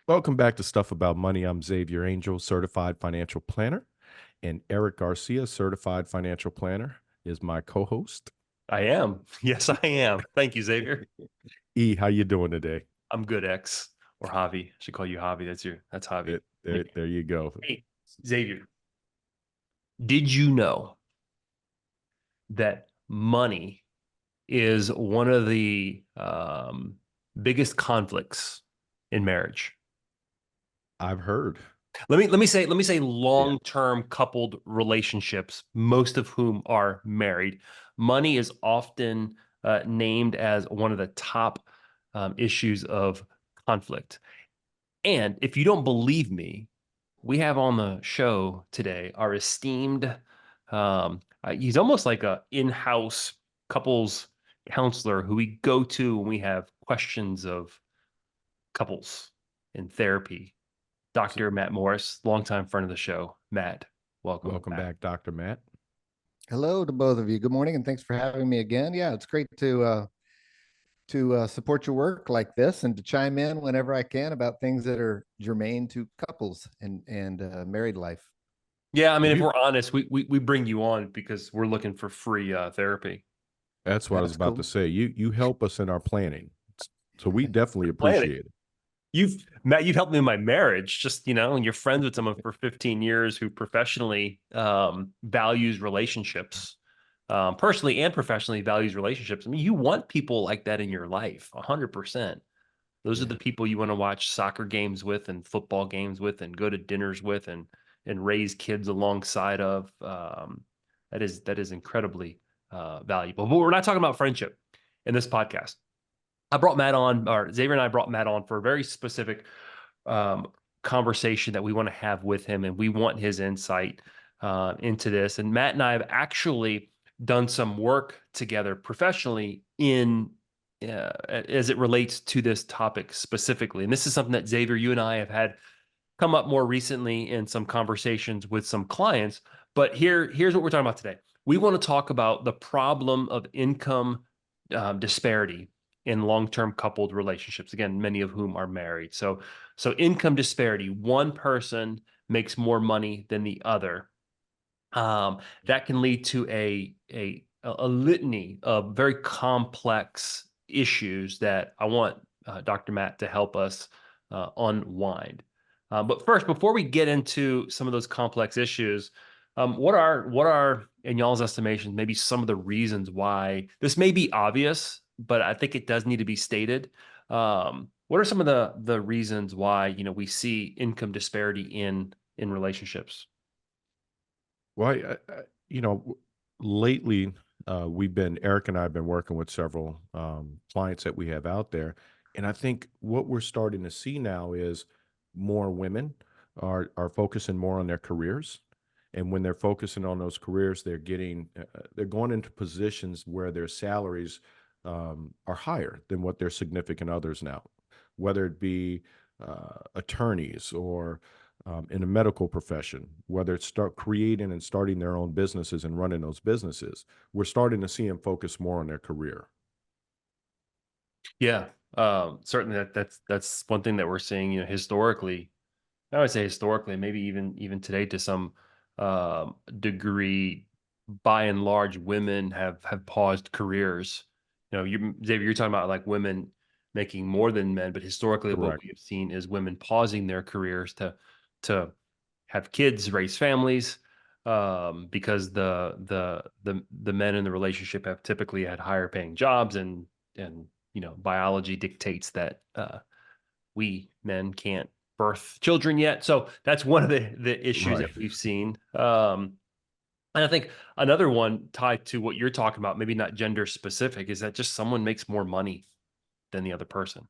Welcome back to Stuff About Money. I'm Xavier Angel, certified financial planner, and Erik Garcia, certified financial planner, is my co-host. I am. Yes, I am. Thank you, Xavier. How you doing today? I'm good, X or Javi. I should call you Javi. That's Javi. There you go. Hey, Xavier, did you know that money is one of the biggest conflicts in marriage? I've heard. Let me say Yeah, long-term coupled relationships, most of whom are married. Money is often named as one of the top issues of conflict. And if you don't believe me, we have on the show today our esteemed, he's almost like a in-house couples counselor who we go to when we have questions of couples in therapy. so Dr. Matt Morris, longtime friend of the show. Matt, welcome welcome back. back, Dr. Matt. Hello to both of you. Good morning, and thanks for having me again. Yeah, it's great to support your work like this and to chime in whenever I can about things that are germane to couples and married life. Yeah, I mean, if You we're honest, we bring you on because we're looking for free therapy. That's what I was That's about to cool. say. You help us in our planning. So we definitely Planning. appreciate it. You've helped me in my marriage, just, and you're friends with someone for 15 years who professionally values relationships, personally and professionally values relationships. I mean, you want people like that in your life, 100%. Those are Yeah. the people you want to watch soccer games with and football games with and go to dinners with and raise kids alongside of. That is incredibly valuable. But we're not talking about friendship in this podcast. I brought Matt on, or Xavier and I brought Matt on for a very specific um, conversation that we want to have with him, and we want his insight into this. And Matt and I have actually done some work together professionally in as it relates to this topic specifically. And this is something that Xavier, you and I have had come up more recently in some conversations with some clients. But here's what we're talking about today. We want to talk about the problem of income disparity in long-term coupled relationships. Again, many of whom are married. So income disparity. One person makes more money than the other. That can lead to a litany of very complex issues that I want Dr. Matt to help us unwind. But first, before we get into some of those complex issues, what are in y'all's estimations maybe some of the reasons why this may be obvious, but I think it does need to be stated. What are some of the reasons why we see income disparity in relationships? Well, lately Eric and I have been working with several clients that we have out there, and I think what we're starting to see now is more women are focusing more on their careers, and when they're focusing on those careers, they're going into positions where their salaries are higher than what their significant others now, whether it be attorneys or in the medical profession, whether it's start creating and starting their own businesses and running those businesses, we're starting to see them focus more on their career. Yeah, certainly that's one thing that we're seeing, historically. I would say historically, maybe even today to some degree, by and large, women have paused careers. Xavier, you're talking about like women making more than men, but historically, what Correct. we have seen is women pausing their careers to have kids, raise families, because the men in the relationship have typically had higher paying jobs, and biology dictates that we men can't birth children yet. So that's one of the issues Right. that we've seen. And I think another one tied to what you're talking about, maybe not gender specific, is that just someone makes more money than the other person,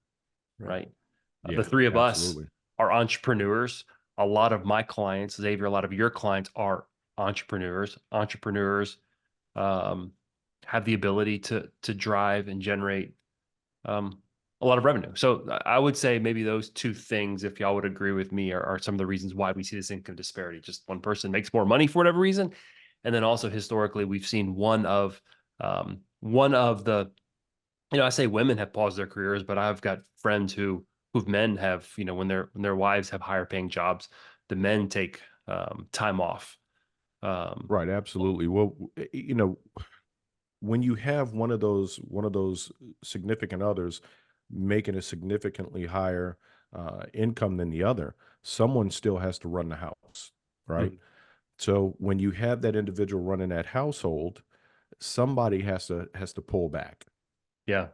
Right. right? The Yeah, three of us absolutely. are entrepreneurs. A lot of my clients, Xavier, a lot of your clients are entrepreneurs. Entrepreneurs um, have the ability to drive and generate um, a lot of revenue. So I would say maybe those two things, if y'all would agree with me, are some of the reasons why we see this income disparity. Just one person makes more money for whatever reason, and then also historically we've seen one of the I say women have paused their careers, but I've got friends who who men have, when their wives have higher paying jobs, the men take time off. Right, absolutely. Well, when you have one of those significant others making a significantly higher income than the other, someone still has to run the house, right? Mhm. So when you have that individual running that household, somebody has to pull back. Yeah.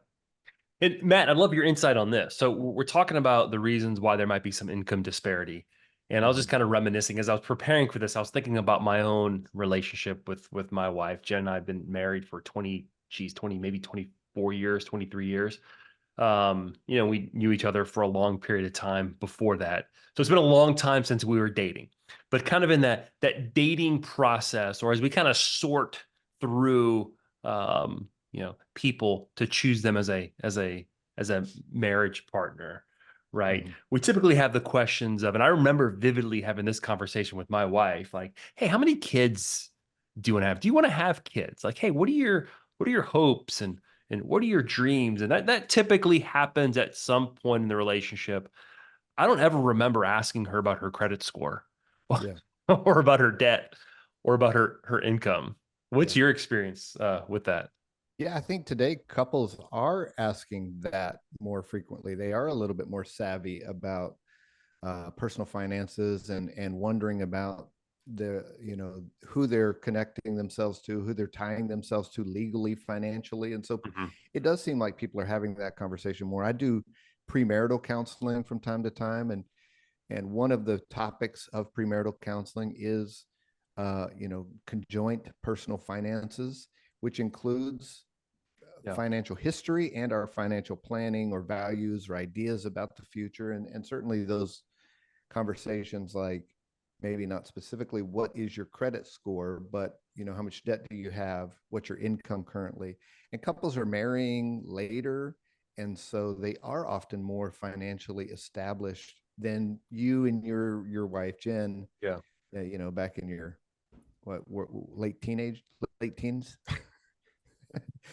And Matt, I'd love your insight on this. So we're talking about the reasons why there might be some income disparity. And I was just Mhm. kind of reminiscing as I was preparing for this. I was thinking about my own relationship with my wife. Jen and I have been married for 20, maybe 24 years, 23 years. We knew each other for a long period of time before that. So it's been a long time since we were dating. But kind of in that dating process, or as we kind of sort through people to choose them as a marriage partner, right? Mhm. We typically have the questions of, and I remember vividly having this conversation with my wife, like, hey, how many kids do you want to have? Do you want to have kids? Like, hey, what are your hopes and what are your dreams? And that typically happens at some point in the relationship. I don't ever remember asking her about her credit score Yeah. or about her debt or about her income. What's Yeah. your experience with that? Yeah, I think today couples are asking that more frequently. They are a little bit more savvy about personal finances and wondering about who they're connecting themselves to, who they're tying themselves to legally, financially, and so Mhm. it does seem like people are having that conversation more. I do premarital counseling from time to time, and one of the topics of premarital counseling is conjoint personal finances, which includes Yeah. financial history and our financial planning or values or ideas about the future. And certainly those conversations, like maybe not specifically what is your credit score, but how much debt do you have, what's your income currently. And couples are marrying later, and so they are often more financially established than you and your wife Jen, Yeah. back in your late teens,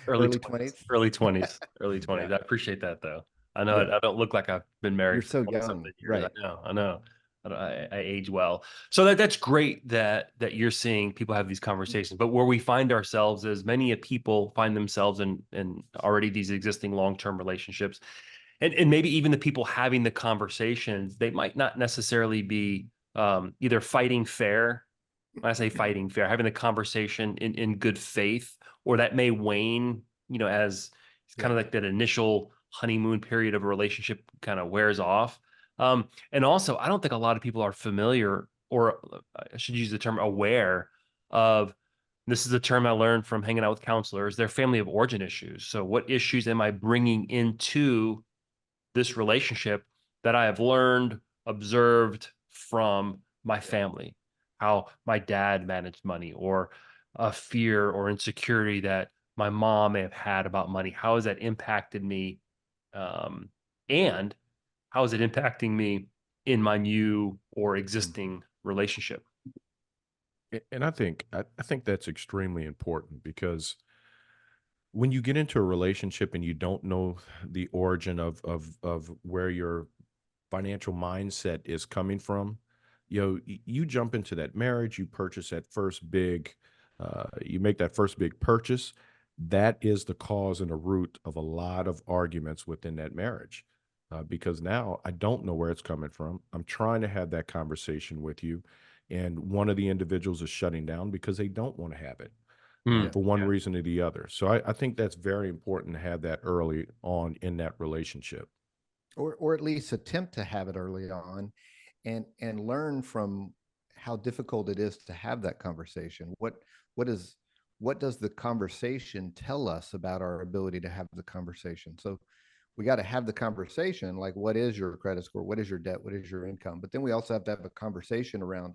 Early early 20s, 20s. early 20s, early Yeah. 20s. I appreciate that though. I know Yeah. I don't look like I've been You're married for so 20 something young, years. right? I know. I age well. So that's great that you're seeing people have these conversations. But where we find ourselves is many people find themselves in already these existing long-term relationships. And maybe even the people having the conversations, they might not necessarily be either fighting fair. When I say fighting fair, having the conversation in good faith, or that may wane, as it's kind Yeah. of like that initial honeymoon period of a relationship kind of wears off. And also, I don't think a lot of people are familiar, or I should use the term aware of. This is a term I learned from hanging out with counselors, their family of origin issues. So, what issues am I bringing into this relationship that I have learned, observed from my family, how my dad managed money, or a fear or insecurity that my mom may have had about money. How has that impacted me? Um, and how is it impacting me in my new or Mhm. existing relationship? And I think that's extremely important because when you get into a relationship and you don't know the origin of where your financial mindset is coming from, you jump into that marriage, you purchase that first big, you make that first big purchase. That is the cause and the root of a lot of arguments within that marriage. Because now I don't know where it's coming from. I'm trying to have that conversation with you, and one of the individuals is shutting down because they don't want to have it Hmm. Yeah. for one Yeah. reason or the other. So I think that's very important to have that early on in that relationship. Or at least attempt to have it early on, and learn from how difficult it is to have that conversation. What is what does the conversation tell us about our ability to have the conversation? So we got to have the conversation, like what is your credit score, what is your debt, what is your income, but then we also have to have a conversation around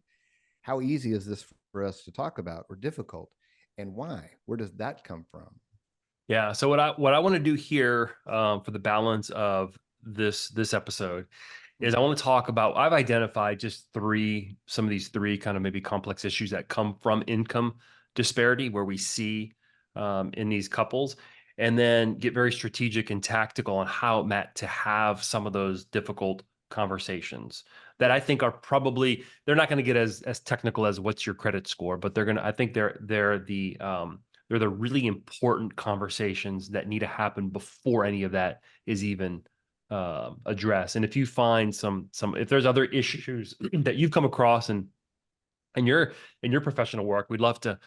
how easy is this for us to talk about, or difficult, and why, where does that come from? Yeah. So what I want to do here for the balance of this episode is I want to talk about. I've identified just some of these three kind of maybe complex issues that come from income disparity, where we see in these couples. and then get very strategic and tactical on how, Matt, to have some of those difficult conversations that I think are probably, they're not going to get as technical as what's your credit score, but they're going to, I think they're the really important conversations that need to happen before any of that is even addressed. And if you find if there's other issues that you've come across and in your professional work, we'd love to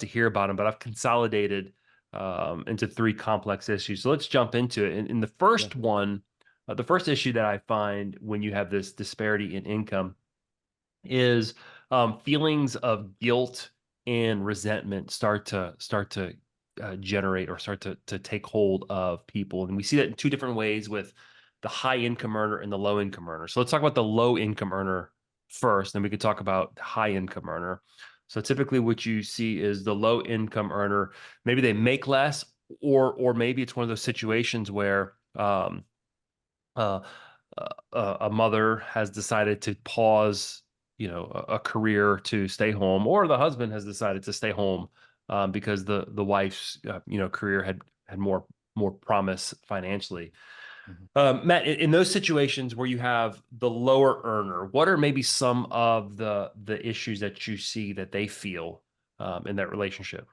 hear about them, but I've consolidated into three complex issues. So let's jump into it. In the first one, the first issue that I find when you have this disparity in income is feelings of guilt and resentment start to generate or start to take hold of people. And we see that in two different ways with the high income earner and the low income earner. So let's talk about the low income earner first, then we could talk about the high income earner. So typically what you see is the low income earner, maybe they make less, or maybe it's one of those situations where uh, a mother has decided to pause, a career to stay home, or the husband has decided to stay home because the wife's career had more promise financially. Matt, in those situations where you have the lower earner, what are maybe some of the issues that you see that they feel in that relationship?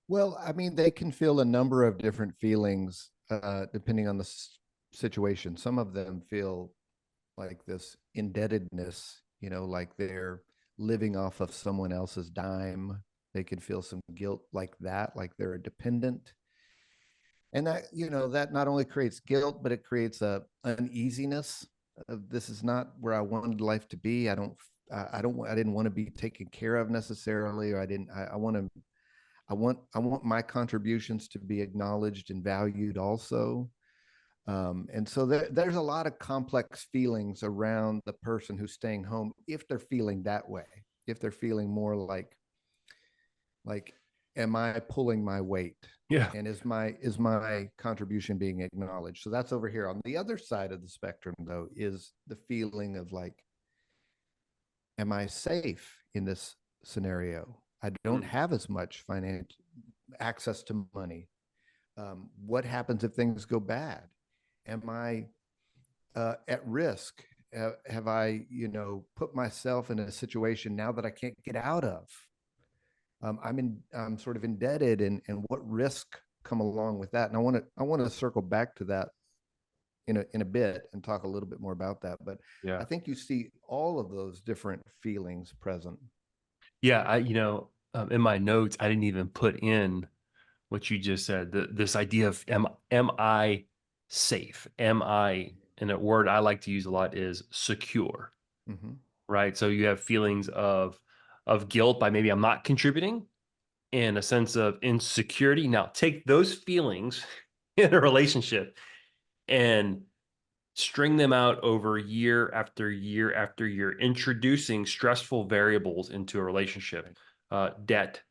Well, I mean, they can feel a number of different feelings depending on the situation. Some of them feel like this indebtedness, like they're living off of someone else's dime. They could feel some guilt like that, like they're a dependent. And that, that not only creates guilt, but it creates a uneasiness of this is not where I wanted life to be. I didn't want to be taken care of necessarily, or I want my contributions to be acknowledged and valued also. And so there's a lot of complex feelings around the person who's staying home if they're feeling that way, if they're feeling more like, am I pulling my weight? Yeah. And is my contribution being acknowledged? So that's over here. On the other side of the spectrum, though, is the feeling of like, am I safe in this scenario? I don't have as much financial access to money. What happens if things go bad? Am I at risk? Have I, put myself in a situation now that I can't get out of? I'm sort of indebted, and what risk come along with that? And I want to circle back to that in a bit and talk a little bit more about that. But Yeah. I think you see all of those different feelings present. Yeah. In my notes, I didn't even put in what you just said. This idea of am I safe? Am I, and a word I like to use a lot is secure, Mm-hmm. right? So you have feelings of guilt by maybe I'm not contributing, and a sense of insecurity. Now take those feelings in a relationship and string them out over year after year after year, introducing stressful variables into a relationship, debt,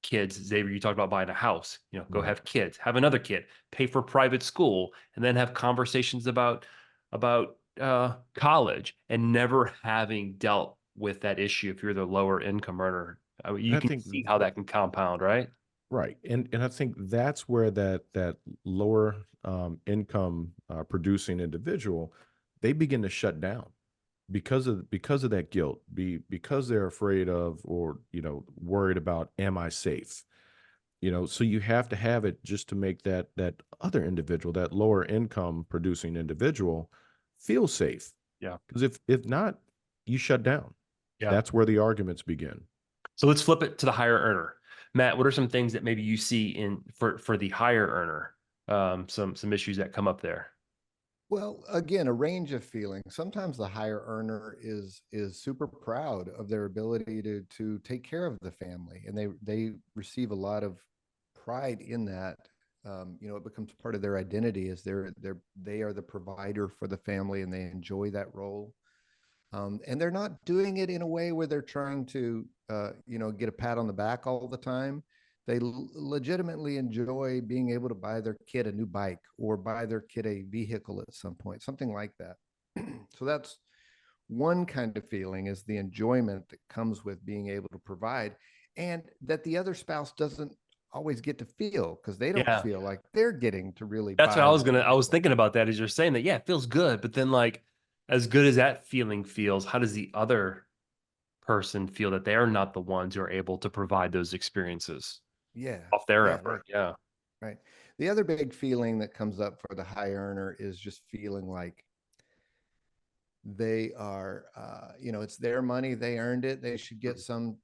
kids. Xavier, you talked about buying a house, go have kids, have another kid, pay for private school, and then have conversations about college, and never having dealt with that issue. If you're the lower income earner, I mean, you I can think see how that can compound, right? right, and I think that's where that lower income producing individual, they begin to shut down because of that guilt, because they're afraid of, or worried about, am I safe? So you have to have it just to make that other individual, that lower income producing individual, feel safe. Yeah. Because if not, you shut down. Yeah. That's where the arguments begin. So let's flip it to the higher earner. Matt, what are some things that maybe you see for the higher earner? Some issues that come up there. Well, again, a range of feelings. Sometimes the higher earner is super proud of their ability to take care of the family, and they receive a lot of pride in that. It becomes part of their identity as they are the provider for the family, and they enjoy that role. And they're not doing it in a way where they're trying to, get a pat on the back all the time. They legitimately enjoy being able to buy their kid a new bike or buy their kid a vehicle at some point, something like that. So that's one kind of feeling, is the enjoyment that comes with being able to provide, and that the other spouse doesn't always get to feel, because they don't Yeah. feel like they're getting to really That's what buy what I they was want. thinking about that as you're saying that. Yeah, it feels good. But then like, as good as that feeling feels, how does the other person feel that they're not the ones who are able to provide those experiences Yeah, off their yeah, effort? Yeah. right. The other big feeling that comes up for the high earner is just feeling like they are, it's their money, they earned it, they should get some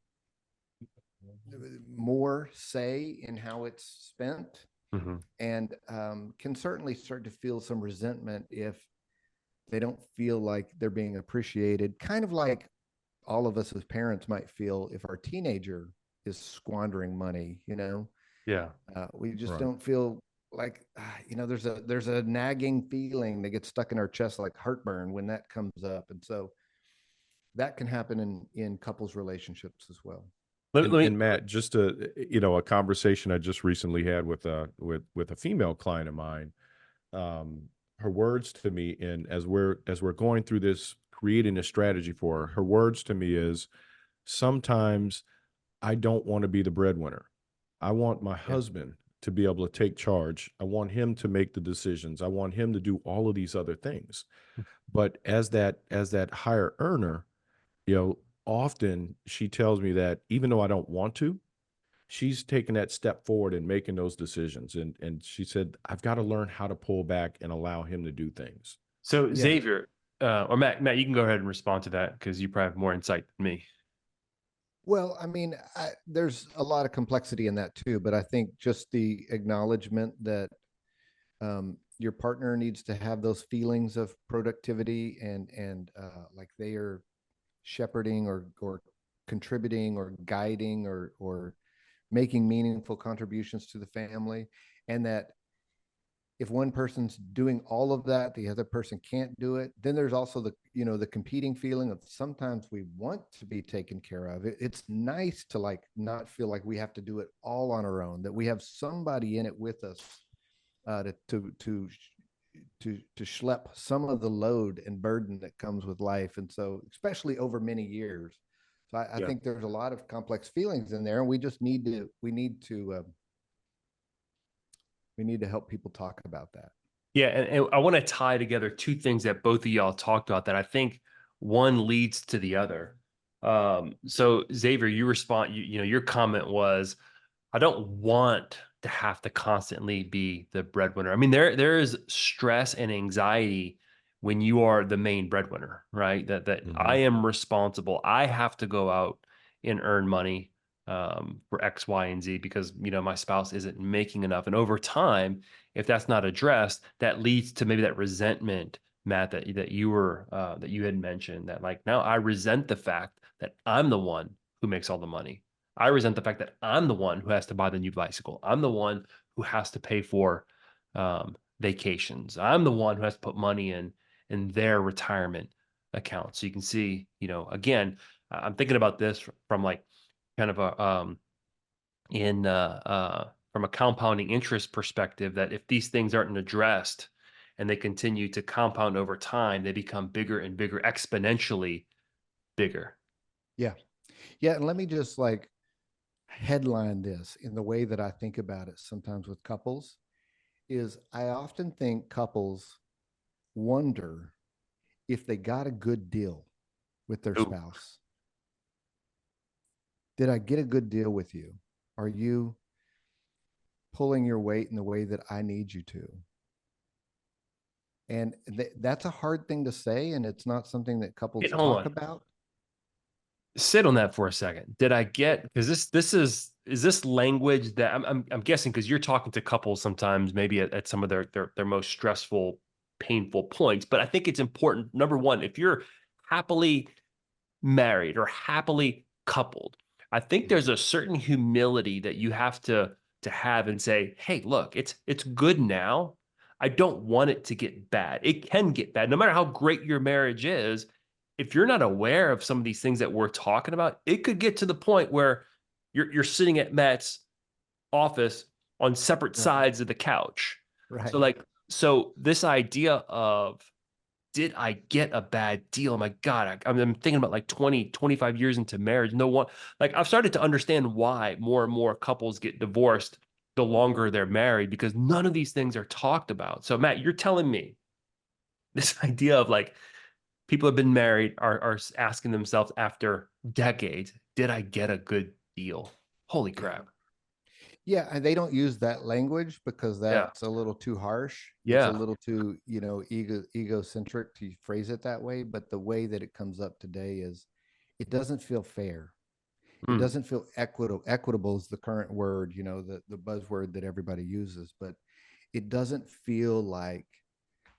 more say in how it's spent, Mm-hmm. and can certainly start to feel some resentment if they don't feel like they're being appreciated, kind of like all of us as parents might feel if our teenager is squandering money. Yeah. We just Right. don't feel like, there's a nagging feeling that gets stuck in our chest like heartburn when that comes up, and so that can happen in couples relationships as well. And Let me, Matt, just a conversation I just recently had with a female client of mine. Her words to me, and as we're going through this, creating a strategy for her, her words to me is, sometimes I don't want to be the breadwinner. I want my Yeah. husband to be able to take charge. I want him to make the decisions. I want him to do all of these other things. But as that higher earner, often she tells me that even though I don't want to, she's taking that step forward and making those decisions. And she said, I've got to learn how to pull back and allow him to do things. so Yeah. Xavier, or Matt, you can go ahead and respond to that because you probably have more insight than me. Well, I mean, there's a lot of complexity in that too, but I think just the acknowledgement that your partner needs to have those feelings of productivity, and like they are shepherding or contributing or guiding or making meaningful contributions to the family, and that if one person's doing all of that, the other person can't do it. Then there's also the competing feeling of sometimes we want to be taken care of. It's nice to like not feel like we have to do it all on our own, that we have somebody in it with us, to schlep some of the load and burden that comes with life. And so, especially over many years. So I Yeah. think there's a lot of complex feelings in there, and we need to help people talk about that. Yeah, and I want to tie together two things that both of y'all talked about that I think one leads to the other. So Xavier, your comment was, I don't want to have to constantly be the breadwinner. I mean, there is stress and anxiety when you are the main breadwinner, right? That I Mhm. am responsible. I have to go out and earn money for X, Y, and Z because my spouse isn't making enough. And over time, if that's not addressed, that leads to maybe that resentment, Matt, that you had mentioned, that like now I resent the fact that I'm the one who makes all the money. I resent the fact that I'm the one who has to buy the new bicycle. I'm the one who has to pay for vacations. I'm the one who has to put money in their retirement account. So you can see, again, I'm thinking about this from like kind of a in from a compounding interest perspective, that if these things aren't addressed and they continue to compound over time, they become bigger and bigger, exponentially bigger. Yeah. Yeah. And let me just like headline this in the way that I think about it sometimes with couples is I often think couples wonder if they got a good deal with their Ooh. spouse. Did I get a good deal with you? Are you pulling your weight in the way that I need you to? And that's a hard thing to say. And it's not something that couples Hold talk on. about. Sit on that for a second. Did I get, because this is this language that I'm guessing, because you're talking to couples sometimes maybe at some of their most stressful, painful points. But I think it's important. Number one, if you're happily married or happily coupled, I think there's a certain humility that you have to have and say, hey, look, it's good now. I don't want it to get bad. It can get bad. No matter how great your marriage is, if you're not aware of some of these things that we're talking about, it could get to the point where you're sitting at Matt's office on separate Right. sides of the couch. So Right. like, so this idea of did I get a bad deal? Oh my God, I'm thinking about like 20, 25 years into marriage. No one, like I've started to understand why more and more couples get divorced the longer they're married, because none of these things are talked about. So Matt, you're telling me this idea of like people have been married are asking themselves after decades, did I get a good deal? Holy crap. Yeah, and they don't use that language because Yeah. that's a little too harsh. It's a Yeah. little too, egocentric to phrase it that way. But the way that it comes up today is it doesn't feel fair. It Mm. doesn't feel equitable. Equitable is the current word, the buzzword that everybody uses, but it doesn't feel like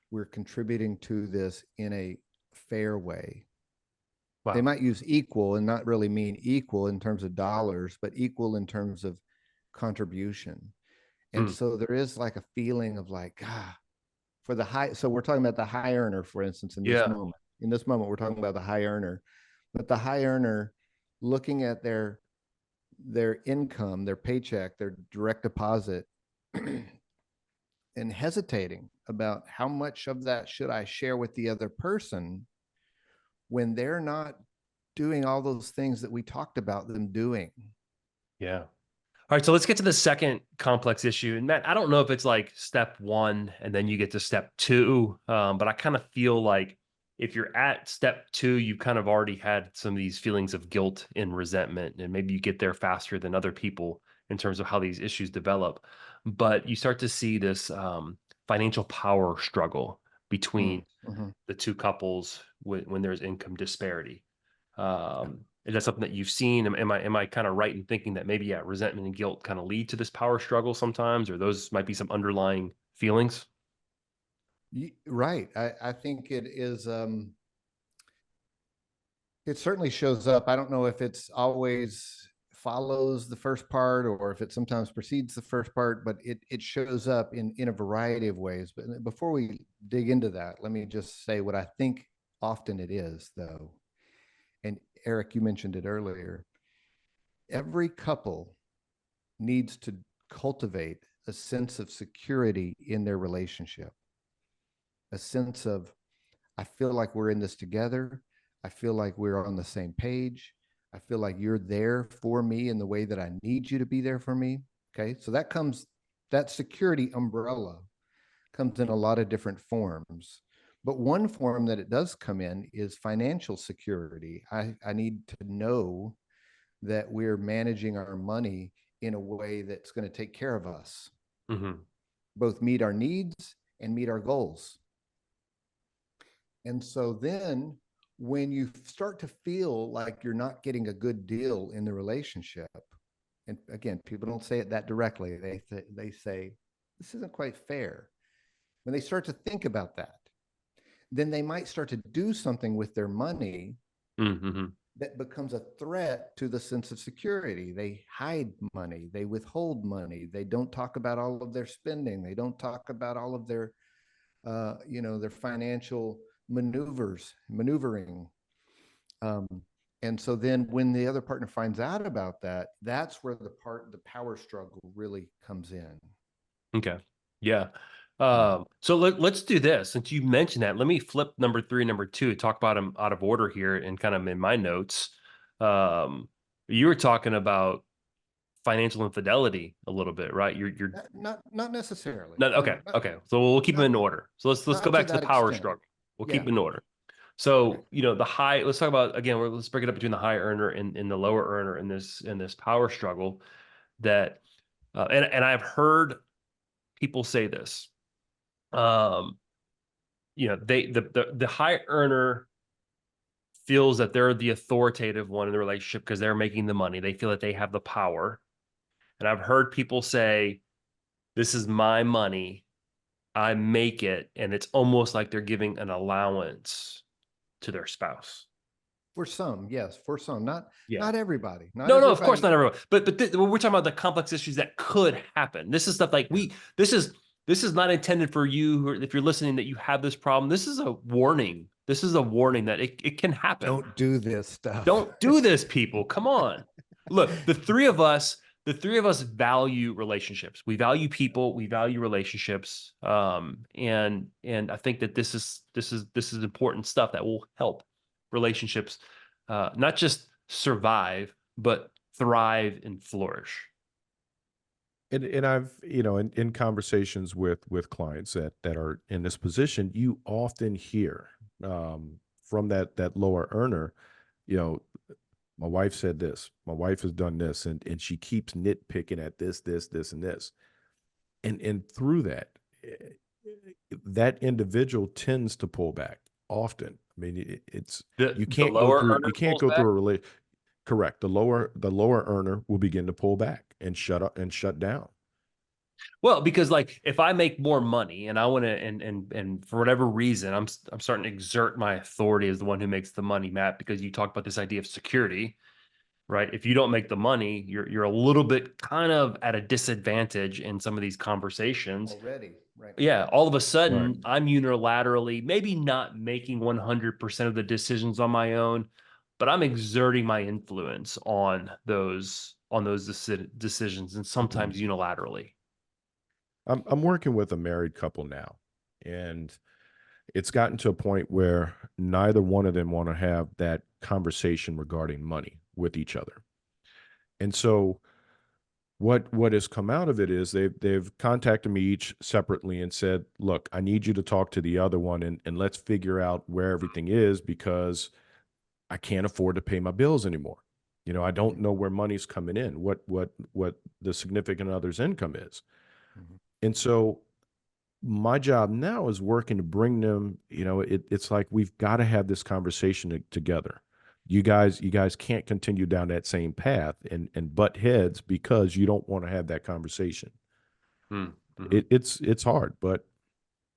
we're contributing to this in a fair way. They Wow. might use equal and not really mean equal in terms of dollars, but equal in terms of contribution. And Mm. so there is like a feeling of like, for the high. So we're talking about the high earner, for instance, in this Yeah. moment. In this moment, we're talking about the high earner, but the high earner looking at their income, their paycheck, their direct deposit, and hesitating about how much of that should I share with the other person when they're not doing all those things that we talked about them doing. Yeah. All right, so let's get to the second complex issue. And Matt, I don't know if it's like step one and then you get to step two, but I kind of feel like if you're at step two, you've kind of already had some of these feelings of guilt and resentment, and maybe you get there faster than other people in terms of how these issues develop. But you start to see this financial power struggle between Mm-hmm. the two couples when there's income disparity. Is that something that you've seen? Am I kind of right in thinking that maybe resentment and guilt kind of lead to this power struggle sometimes, or those might be some underlying feelings? Right. I think it is. It certainly shows up. I don't know if it's always follows the first part or if it sometimes precedes the first part, but it shows up in a variety of ways. But before we dig into that, let me just say what I think often it is, though. And Eric, you mentioned it earlier. Every couple needs to cultivate a sense of security in their relationship, a sense of, I feel like we're in this together. I feel like we're on the same page. I feel like you're there for me in the way that I need you to be there for me. Okay. So that security umbrella comes in a lot of different forms. But one form that it does come in is financial security. I need to know that we're managing our money in a way that's going to take care of us, Mm-hmm. both meet our needs and meet our goals. And so then when you start to feel like you're not getting a good deal in the relationship, and again, people don't say it that directly. They say, this isn't quite fair. When they start to think about that, then they might start to do something with their money Mm-hmm. that becomes a threat to the sense of security. They hide money, they withhold money, they don't talk about all of their spending, they don't talk about all of their their financial maneuvering. Um, and so then when the other partner finds out about that, that's where the power struggle really comes in. Okay. Yeah. Yeah. So let's do this. Since you mentioned that, let me flip number three, number two, talk about them out of order here and kind of in my notes. Um, you were talking about financial infidelity a little bit, right? You're Not necessarily. no, okay, okay. So we'll keep them Not in order. So let's go not to back to the that power extent. struggle. We'll keep Yeah. them in order. Okay. So, the high, let's talk about again, let's break it up between the high earner and the lower earner in this power struggle that and I've heard people say this. Um, the high earner feels that they're the authoritative one in the relationship because they're making the money. They feel that they have the power. And I've heard people say, this is my money. I make it. And it's almost like they're giving an allowance to their spouse. For some, yes, for some, Yeah. not everybody, not No, of course everybody. not everyone. But we're talking about the complex issues that could happen. This is stuff like this is not intended for you, or if you're listening that you have this problem. This is a warning. This is a warning that it can happen. Don't do this stuff. Don't do this, people. Come on. Look, the three of us the three of us value relationships. We value people. We value relationships. And I think that this is important stuff that will help relationships, not just survive, but thrive and flourish. And I've, in conversations with clients that are in this position, you often hear from that lower earner, you know, my wife said this, my wife has done this, and she keeps nitpicking at this, and this. And through that, that individual tends to pull back often. I mean, it's The you can't go lower through earner you can't pulls go back. through a relate. Correct. The lower earner will begin to pull back and shut up and shut down. Well, because like if I make more money and I want to, and for whatever reason, I'm starting to exert my authority as the one who makes the money, Matt, because you talked about this idea of security, right? If you don't make the money, you're a little bit kind of at a disadvantage in some of these conversations. Already, right? Yeah, all of a Right. sudden I'm unilaterally, maybe not making 100% of the decisions on my own, but I'm exerting my influence on those decisions, and sometimes unilaterally. I'm working with a married couple now, and it's gotten to a point where neither one of them want to have that conversation regarding money with each other. And so what has come out of it is they've contacted me each separately and said, look, I need you to talk to the other one, and let's figure out where everything is, because I can't afford to pay my bills anymore. I don't know where money's coming in, what the significant other's income is. Mhm. And so my job now is working to bring them, it's like we've got to have this conversation together. You guys can't continue down that same path and butt heads because you don't want to have that conversation. Mm-hmm. It's hard, but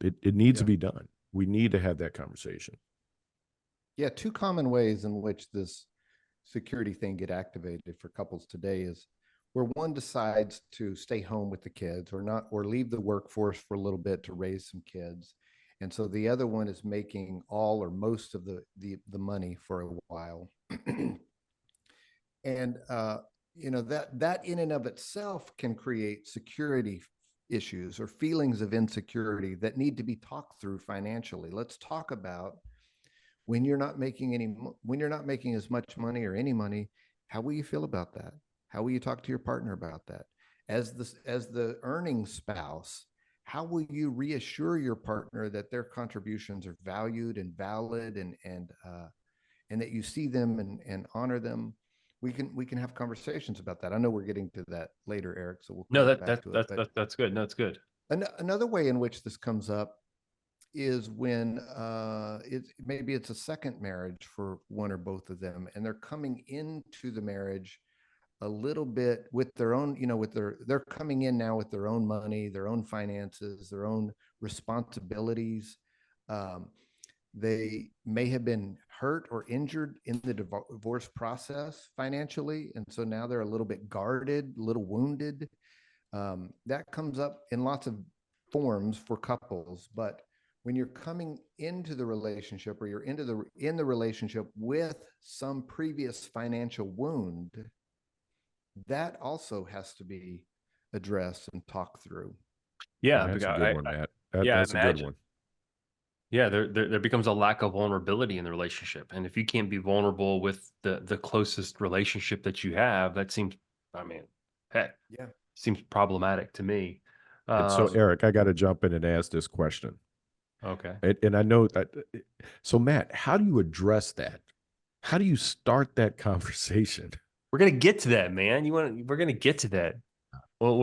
it needs to Yeah. be done. We need to have that conversation. Yeah, two common ways in which this security thing get activated for couples today is where one decides to stay home with the kids or not, or leave the workforce for a little bit to raise some kids. And so the other one is making all or most of the money for a while. And that in and of itself can create security issues or feelings of insecurity that need to be talked through financially. Let's talk about when you're not making as much money or any money, how will you feel about that? How will you talk to your partner about that? As the earning spouse, how will you reassure your partner that their contributions are valued and valid, and that you see them and honor them? We can have conversations about that. I know we're getting to that later, Eric, so we'll No, come back to it. But that's good. No, that's good. another way in which this comes up is when maybe it's a second marriage for one or both of them, and they're coming into the marriage a little bit with their own, they're coming in now with their own money, their own finances, their own responsibilities. They may have been hurt or injured in the divorce process financially, and so now they're a little bit guarded, a little wounded. That comes up in lots of forms for couples, but when you're coming into the relationship, or you're in the relationship with some previous financial wound, that also has to be addressed and talked through. Yeah, That's a good one, Matt. yeah, I That's a good imagine. one. Yeah, there becomes a lack of vulnerability in the relationship, and if you can't be vulnerable with the closest relationship that you have, that seems, I mean, heck, Yeah. seems problematic to me. And so, Eric, I got to jump in and ask this question. Okay. And I know that. So, Matt, how do you address that? How do you start that conversation? We're gonna get to that, man. We're gonna get to that. Well,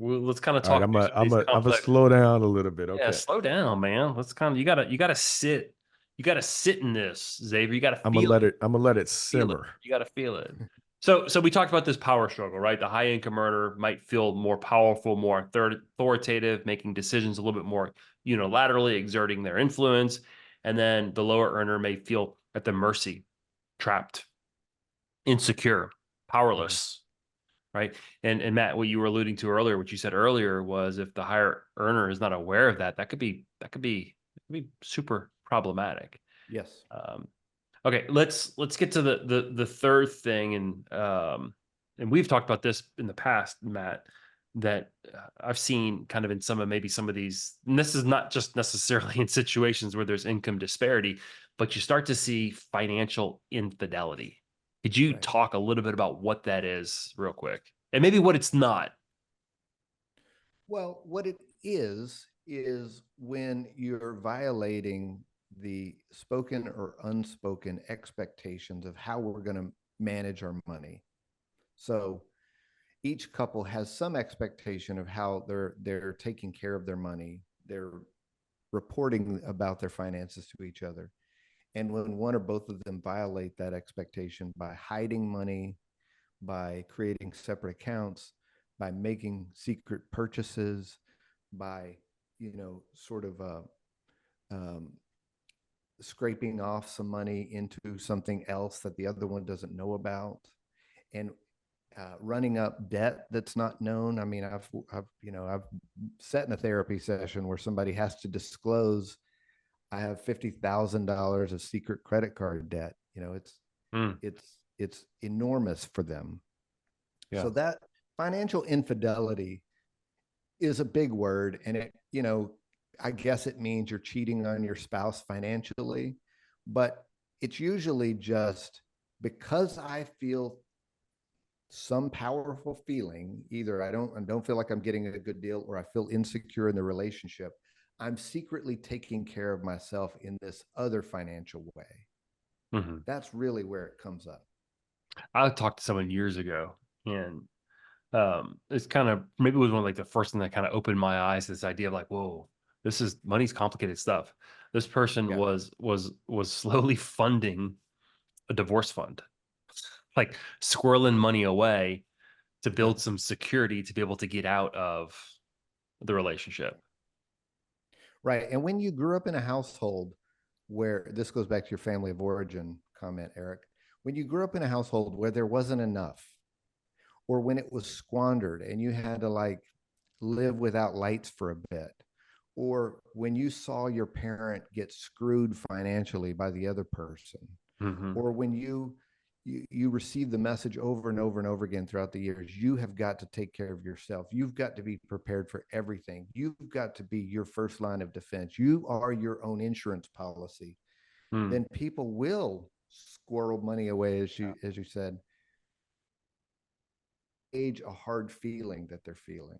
let's kind of All right, talk through some of these I'm a complex. slow down a little bit. Yeah, Okay. slow down, man. Let's kind of you gotta sit. You gotta sit in this, Xavier. You gotta I'm gonna feel it. I'm gonna let it Feel it. simmer. You gotta feel it. So we talked about this power struggle, right? The high income earner might feel more powerful, more authoritative, making decisions a little bit more unilaterally, exerting their influence. And then the lower earner may feel at the mercy, trapped, insecure, powerless, right? And Matt, what you were alluding to earlier, what you said earlier was if the higher earner is not aware of that, that could be super problematic. Yes. Okay, let's get to the third thing, and and we've talked about this in the past, Matt, that I've seen kind of in some of these, and this is not just necessarily in situations where there's income disparity, but you start to see financial infidelity. Could you Right. talk a little bit about what that is real quick? And maybe what it's not? Well, what it is when you're violating the spoken or unspoken expectations of how we're going to manage our money. So each couple has some expectation of how they're taking care of their money. They're reporting about their finances to each other. And when one or both of them violate that expectation by hiding money, by creating separate accounts, by making secret purchases, by, sort of um, scraping off some money into something else that the other one doesn't know about, and running up debt that's not known. I mean, I've sat in a therapy session where somebody has to disclose, I have $50,000 of secret credit card debt. Mm, It's enormous for them. yeah. So that financial infidelity is a big word, and I guess it means you're cheating on your spouse financially, but it's usually just because I feel some powerful feeling, either I don't feel like I'm getting a good deal, or I feel insecure in the relationship. I'm secretly taking care of myself in this other financial way. Mhm. That's really where it comes up. I talked to someone years ago, and it's kind of maybe it was one of like the first thing that kind of opened my eyes to this idea of like, whoa, this is money's complicated stuff. This person Yeah. was slowly funding a divorce fund, like squirreling money away to Yeah. build some security to be able to get out of the relationship. Right. And when you grew up in a household where, this goes back to your family of origin comment, Eric, when you grew up in a household where there wasn't enough, or when it was squandered and you had to like live without lights for a bit, or when you saw your parent get screwed financially by the other person, Hmm. or when you receive the message over and over and over again throughout the years, you have got to take care of yourself, you've got to be prepared for everything, you've got to be your first line of defense, you are your own insurance policy, Mm. then people will squirrel money away, as you said, age a hard feeling that they're feeling.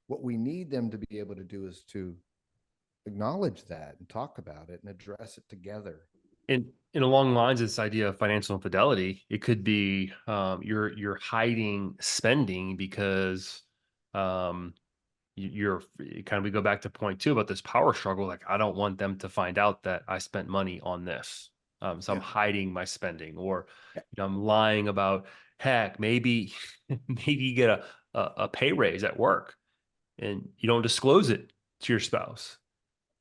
What we need them to be able to do is to acknowledge that and talk about it and address it together. In along lines of this idea of financial infidelity, it could be you're hiding spending because um, kind of we go back to point two about this power struggle. Like I don't want them to find out that I spent money on this, so I'm Yeah. hiding my spending, or I'm lying about. Heck, maybe maybe you get a pay raise at work and you don't disclose it to your spouse,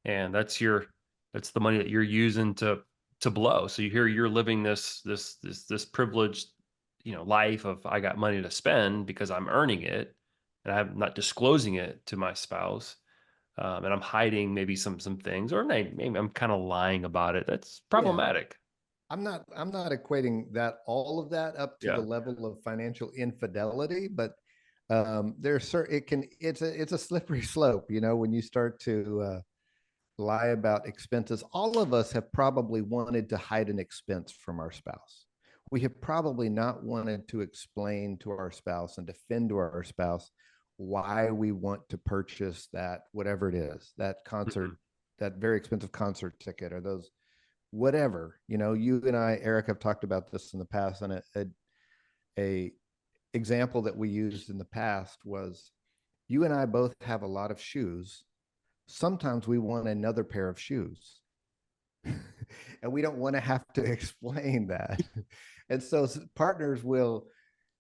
and that's the money that you're using to blow. So you hear you're living this privileged, life of I got money to spend because I'm earning it, and I'm not disclosing it to my spouse, and I'm hiding maybe some things, or maybe I'm kind of lying about it. That's Yeah. problematic. I'm not equating that, all of that, up to the Yeah. level of financial infidelity, but there's certain, it's a slippery slope, when you start to lie about expenses. All of us have probably wanted to hide an expense from our spouse. We have probably not wanted to explain to our spouse and defend to our spouse why we want to purchase that, whatever it is, that concert, Mhm. that very expensive concert ticket, or those, whatever. You and I, Eric, have talked about this in the past, and a example that we used in the past was, you and I both have a lot of shoes. Sometimes we want another pair of shoes. And we don't want to have to explain that. And so partners will,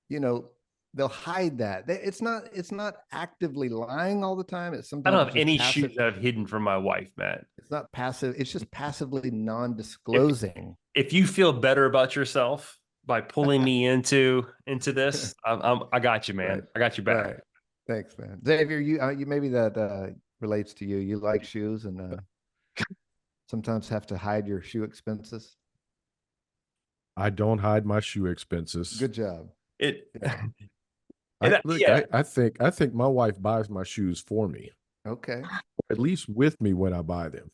you know, they'll hide that. It's not actively lying all the time. It's I don't sometimes have just any passive. shoes that I've hidden from my wife, Matt. It's not passive. It's just passively If non-disclosing. if you feel better about yourself by pulling me into this, I got you, Right. man. I got you back. Right. Thanks, man. Xavier, you maybe that relates to you. You like shoes, and sometimes have to hide your shoe expenses. I don't hide my shoe expenses. Good job. It Yeah. And yeah, I think my wife buys my shoes for me, Okay. at least with me when I buy them.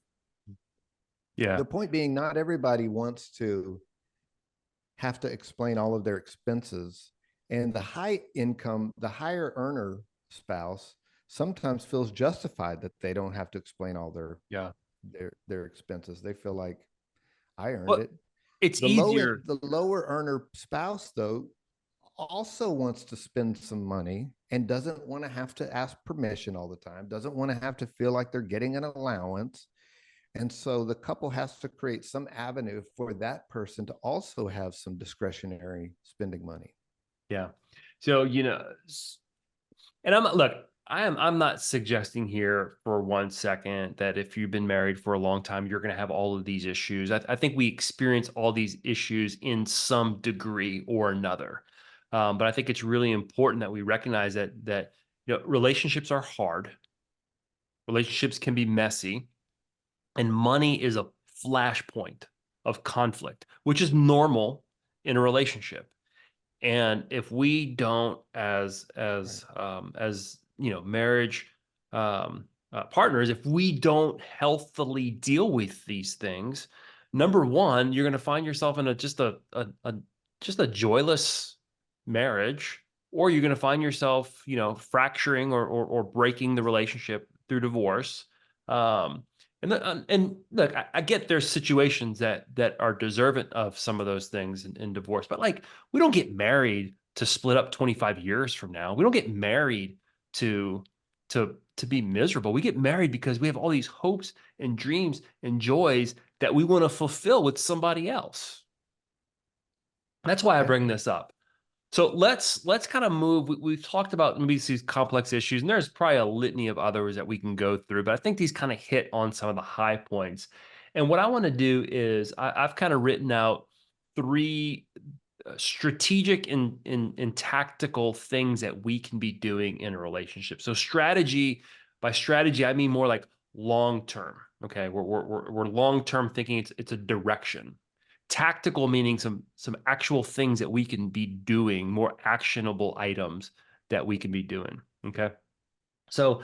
yeah, The point being, not everybody wants to have to explain all of their expenses. And the the higher earner spouse sometimes feels justified that they don't have to explain all yeah. their expenses. They feel like I earned Well, it. it's easier. The lower earner spouse, though, also wants to spend some money and doesn't want to have to ask permission all the time, doesn't want to have to feel like they're getting an allowance. And so the couple has to create some avenue for that person to also have some discretionary spending money. Yeah. So, and look, I'm not suggesting here for 1 second that if you've been married for a long time, you're going to have all of these issues. I think we experience all these issues in some degree or another. But I think it's really important that we recognize that relationships are hard. Relationships can be messy, and money is a flashpoint of conflict, which is normal in a relationship. And if we don't, as marriage partners, if we don't healthily deal with these things, number one, you're going to find yourself in just a joyless marriage, or you're going to find yourself, fracturing or breaking the relationship through divorce. And look, I get there's situations that are deserving of some of those things in divorce, but like, we don't get married to split up 25 years from now. We don't get married to be miserable. We get married because we have all these hopes and dreams and joys that we want to fulfill with somebody else. That's why I Yeah. bring this up. So let's kind of move. We've talked about maybe these complex issues, and there's probably a litany of others that we can go through, but I think these kind of hit on some of the high points. And what I want to do is I've kind of written out three strategic and tactical things that we can be doing in a relationship. So by strategy, I mean more like long term. Okay, we're long term thinking. It's a direction. Tactical meaning some actual things that we can be doing, more actionable items that we can be doing. Okay, so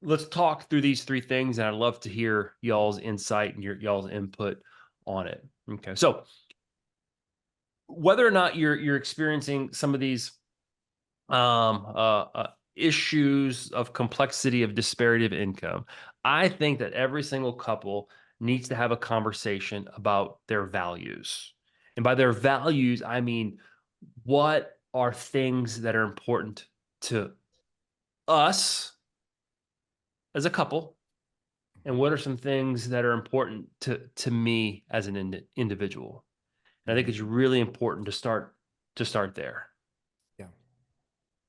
let's talk through these three things, and I'd love to hear y'all's insight and y'all's input on it. Okay, so whether or not you're experiencing some of these issues of complexity of disparity of income, I think that every single couple needs to have a conversation about their values. And by their values, I mean, what are things that are important to us as a couple, and what are some things that are important to me as an individual? And I think it's really important to start there. Yeah.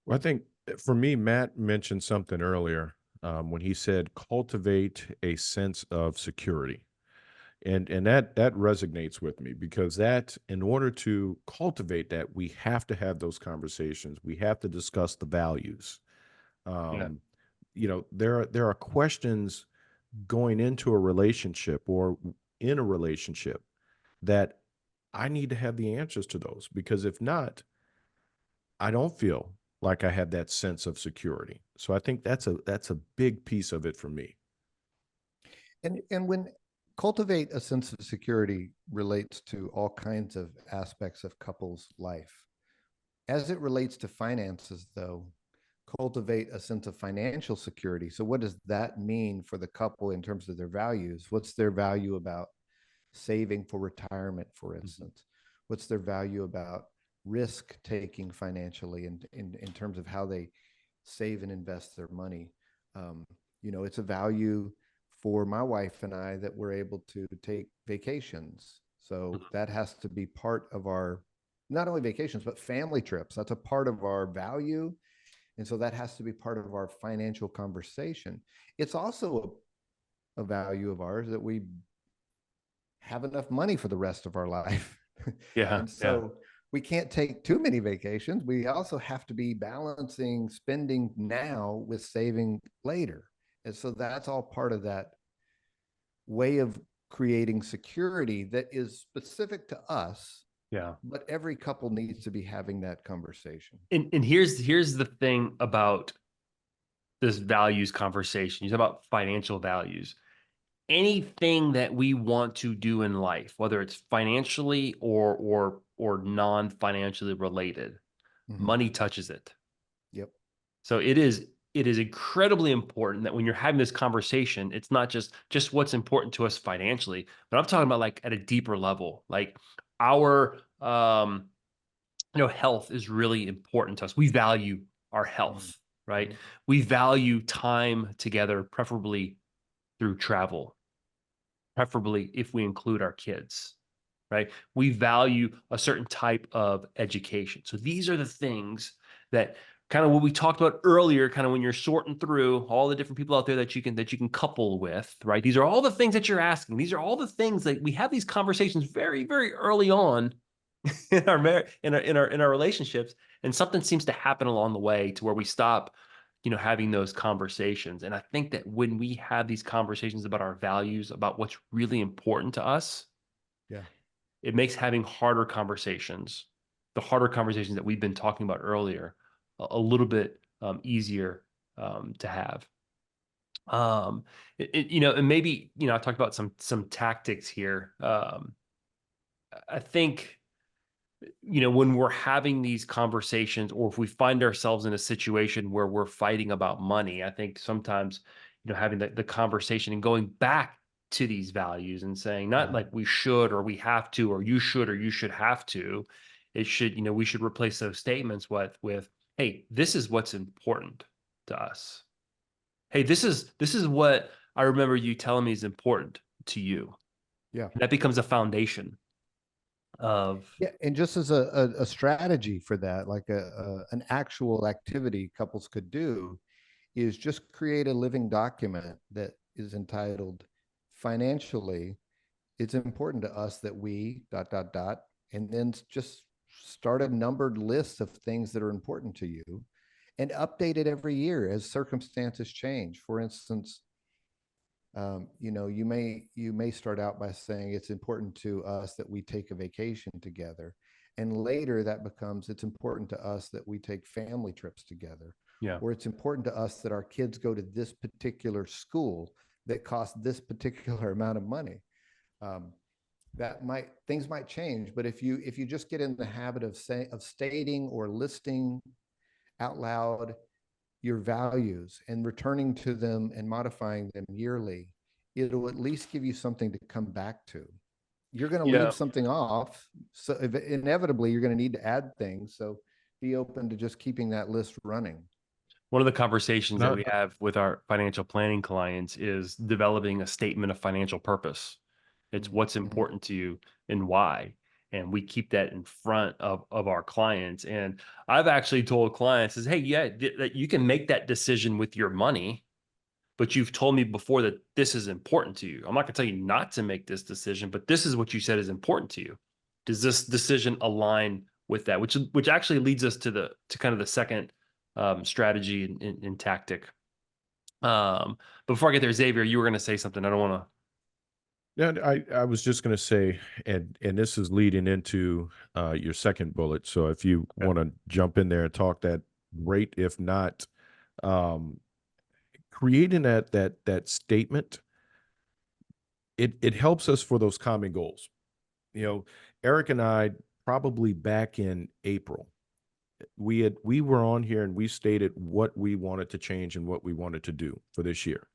Well, I think for me, Matt mentioned something earlier when he said cultivate a sense of security. And that resonates with me because that in order to cultivate that, we have to have those conversations. We have to discuss the values. Yeah. Um, there are questions going into a relationship or in a relationship that I need to have the answers to those because if not, I don't feel like I have that sense of security. So I think that's a big piece of it for me. And when cultivate a sense of security relates to all kinds of aspects of couples' life. As it relates to finances, though, cultivate a sense of financial security. So, what does that mean for the couple in terms of their values? What's their value about saving for retirement, for instance? What's their value about risk taking financially in terms of how they save and invest their money? It's a value for my wife and I that we're able to take vacations. So that has to be part of our not only vacations, but family trips. That's a part of our value. And so that has to be part of our financial conversation. It's also a value of ours that we have enough money for the rest of our life. Yeah. And Yeah. so we can't take too many vacations. We also have to be balancing spending now with saving later. And so that's all part of that way of creating security that is specific to us Yeah. but every couple needs to be having that conversation. And here's the thing about this values conversation. You talk about financial values. Anything that we want to do in life, whether it's financially or non-financially related, Mhm. money touches it. Yep. So it is incredibly important that when you're having this conversation, it's not just what's important to us financially, but I'm talking about like at a deeper level. Like our health is really important to us. We value our Mhm. health, right? Mhm. We value time together, preferably through travel, preferably if we include our kids, right? We value a certain type of education. So these are the things that kind of what we talked about earlier, kind of when you're sorting through all the different people out there that you can couple with, right? These are all the things that you're asking. These are all the things that we have these conversations very, very early on in our relationships, and something seems to happen along the way to where we stop having those conversations. And I think that when we have these conversations about our values, about what's really important to us, Yeah. it makes having the harder conversations that we've been talking about earlier, a little bit easier to have. And maybe I talked about some tactics here. I think when we're having these conversations, or if we find ourselves in a situation where we're fighting about money, I think sometimes, having the conversation and going back to these values and saying, not like we should, or we have to, or you should, or you should have to. It should, we should replace those statements with, hey, this is what's important to us. Hey, this is what I remember you telling me is important to you. Yeah. And that becomes a foundation of, Yeah, and just as a strategy for that, like an actual activity couples could do, is just create a living document that is entitled financially. It's important to us that we dot dot dot, and then just start a numbered list of things that are important to you, and update it every year as circumstances change. For instance, you may start out by saying it's important to us that we take a vacation together, and later that becomes it's important to us that we take family trips together, yeah. or it's important to us that our kids go to this particular school that costs this particular amount of money. um, that might things might change, but if you just get in the habit of stating or listing out loud your values and returning to them and modifying them yearly, it'll at least give you something to come back to. You're going to Yeah. leave something off. So inevitably, you're going to need to add things. So be open to just keeping that list running. One of the conversations that No, we have with our financial planning clients is developing a statement of financial purpose. It's what's Mm-hmm. important to you and why. And we keep that in front of our clients. And I've actually told clients is, hey, yeah, that you can make that decision with your money, but you've told me before that this is important to you. I'm not going to tell you not to make this decision, but this is what you said is important to you. Does this decision align with that? Which actually leads us to kind of the second strategy and tactic. But before I get there, Xavier, you were going to say something. I don't want to. yeah, I was just going to say, and this is leading into your second bullet. So if you Okay. want to jump in there and talk, that great. If not, um, creating that statement, it helps us for those common goals. You know, Eric and I, probably back in April, we were on here and we stated what we wanted to change and what we wanted to do for this year.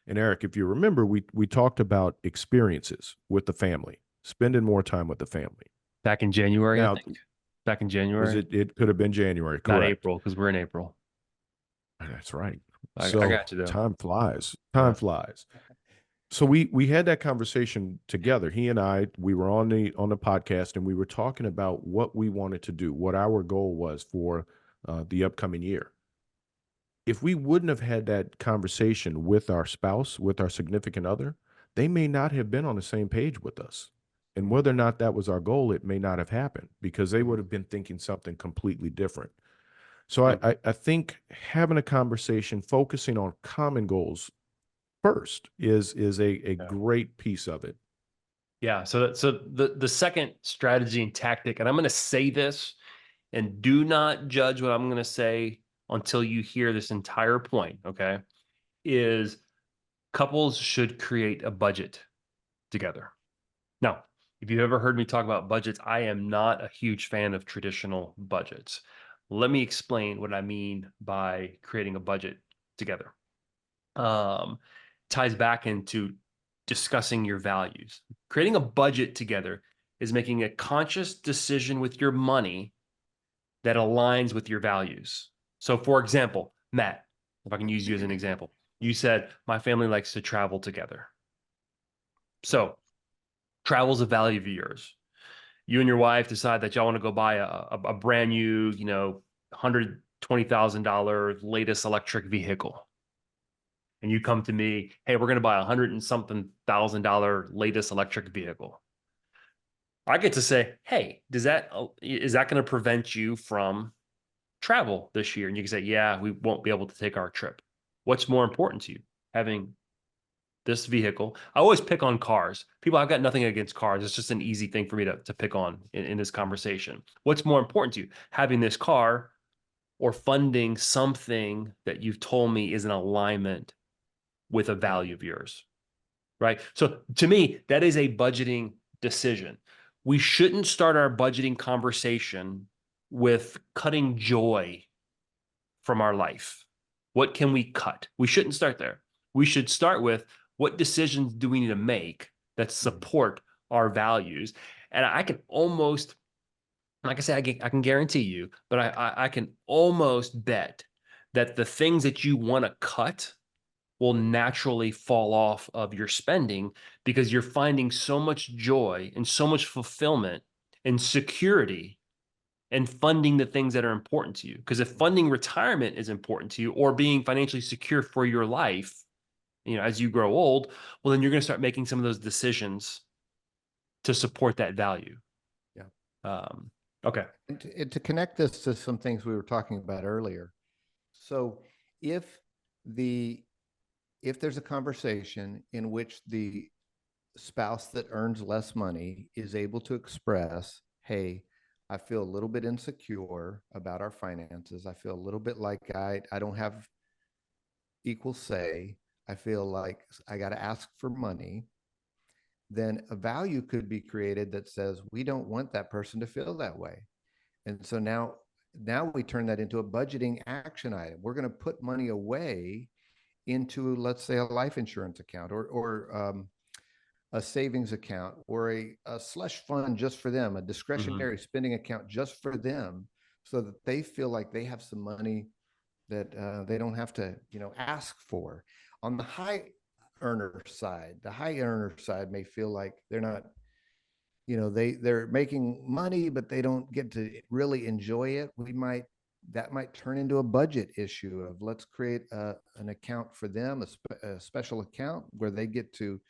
And Eric, if you remember, we talked about experiences with the family, spending more time with the family. Back in January, I Now, think. Back in was January, it could have been January, not correct? April, because we're in April. That's right. I So got you though. time flies. Yeah. Time flies. So we had that conversation together. He and I, we were on the podcast, and we were talking about what we wanted to do, what our goal was for the upcoming year. If we wouldn't have had that conversation with our spouse, with our significant other, they may not have been on the same page with us. And whether or not that was our goal, it may not have happened because they would have been thinking something completely different. So Yeah. I think having a conversation, focusing on common goals first is a Yeah. great piece of it. Yeah. So the second strategy and tactic, and I'm going to say this, and do not judge what I'm going to say until you hear this entire point, okay, is couples should create a budget together. Now, if you've ever heard me talk about budgets, I am not a huge fan of traditional budgets. Let me explain what I mean by creating a budget together. Um, ties back into discussing your values. Creating a budget together is making a conscious decision with your money that aligns with your values. So, for example, Matt, if I can use you as an example, you said, my family likes to travel together. So, travel's a value of yours. You and your wife decide that y'all want to go buy a brand new, $120,000 latest electric vehicle. And you come to me, hey, we're going to buy $100,000 latest electric vehicle. I get to say, hey, is that going to prevent you from travel this year? And you can say, yeah, we won't be able to take our trip. What's more important to you? Having this vehicle. I always pick on cars. People, I've got nothing against cars. It's just an easy thing for me to pick on in this conversation. What's more important to you? Having this car or funding something that you've told me is in alignment with a value of yours, right? So to me, that is a budgeting decision. We shouldn't start our budgeting conversation with cutting joy from our life. What can we cut? We shouldn't start there. We should start with what decisions do we need to make that support our values? And I can almost, like I say, I can guarantee you, but I can almost bet that the things that you want to cut will naturally fall off of your spending because you're finding so much joy and so much fulfillment and security and funding the things that are important to you. Because if funding retirement is important to you or being financially secure for your life, as you grow old, well, then you're going to start making some of those decisions to support that value. Yeah. Okay. And to connect this to some things we were talking about earlier. So if there's a conversation in which the spouse that earns less money is able to express, hey, I feel a little bit insecure about our finances. I feel a little bit like I don't have equal say. I feel like I got to ask for money. Then a value could be created that says we don't want that person to feel that way. And so now we turn that into a budgeting action item. We're going to put money away into, let's say, a life insurance account or a savings account or a slush fund just for them, a discretionary spending account just for them, so that they feel like they have some money that they don't have to, ask for. On the high earner side, may feel like they're not, they're making money, but they don't get to really enjoy it. That might turn into a budget issue of let's create an account for them, a special account where they get to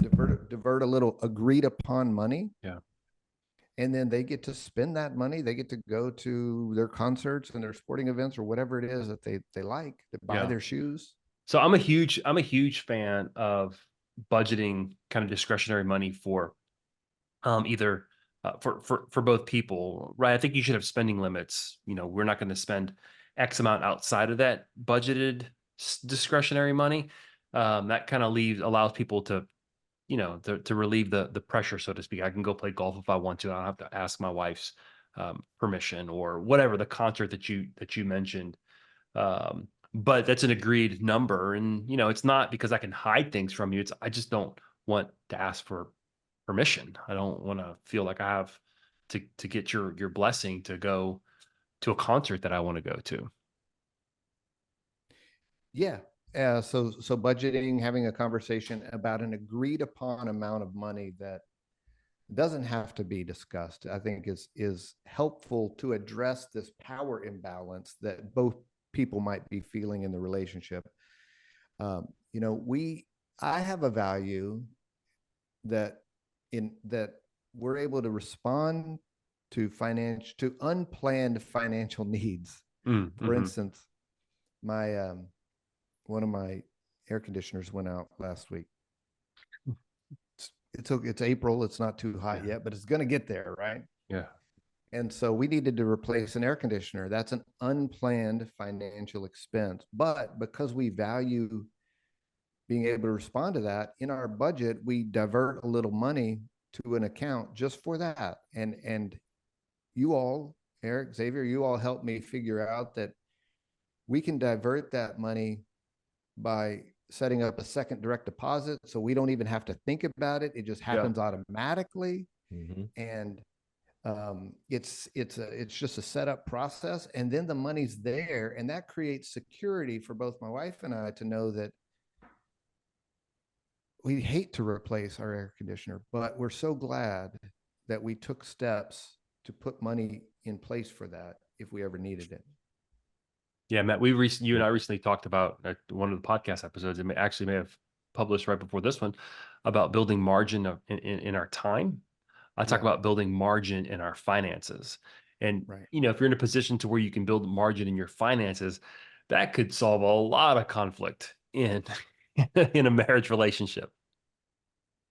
divert a little agreed upon money. Yeah. And then they get to spend that money. They get to go to their concerts and their sporting events or whatever it is that they like, to buy their shoes. So I'm a huge fan of budgeting kind of discretionary money for either for both people, right? I think you should have spending limits. We're not going to spend X amount outside of that budgeted discretionary money. That kind of allows people to, to relieve the pressure, so to speak. I can go play golf if I want to. I don't have to ask my wife's permission or whatever, the concert that you mentioned. But that's an agreed number. And, it's not because I can hide things from you. I just don't want to ask for permission. I don't want to feel like I have to get your blessing to go to a concert that I want to go to. Yeah. So budgeting, having a conversation about an agreed upon amount of money that doesn't have to be discussed, I think is helpful to address this power imbalance that both people might be feeling in the relationship. I have a value that we're able to respond to unplanned financial needs. For instance, my one of my air conditioners went out last week. it's April. It's not too hot yet, but it's going to get there, right? Yeah. And so we needed to replace an air conditioner. That's an unplanned financial expense. But because we value being able to respond to that in our budget, we divert a little money to an account just for that. And you all, Erik, Xavier, you all helped me figure out that we can divert that money by setting up a second direct deposit. So we don't even have to think about it. It just happens automatically. Mm-hmm. And it's just a setup process, and then the money's there, and that creates security for both my wife and I to know that we hate to replace our air conditioner, but we're so glad that we took steps to put money in place for that if we ever needed it. Yeah, Matt, you and I recently talked about one of the podcast episodes. It may have published right before this one about building margin in our time. I talk about building margin in our finances. And, you know, if you're in a position to where you can build margin in your finances, that could solve a lot of conflict in in a marriage relationship.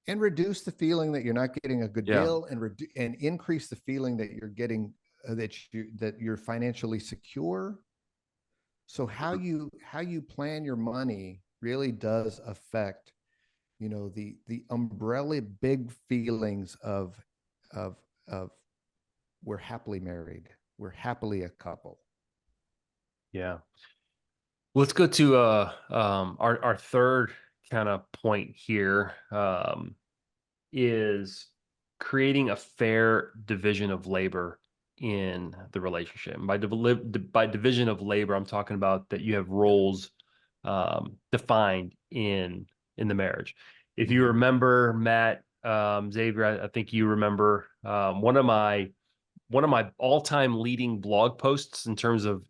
And reduce the feeling that you're not getting a good deal, and increase the feeling that you're getting that you're financially secure. So how you plan your money really does affect, you know, the umbrella big feelings of we're happily married, we're happily a couple. Yeah. Let's go to our third kind of point here, is creating a fair division of labor in the relationship. And by division of labor, I'm talking about that you have roles defined in the marriage. If you remember, Matt, Xavier, I think you remember one of my all-time leading blog posts in terms of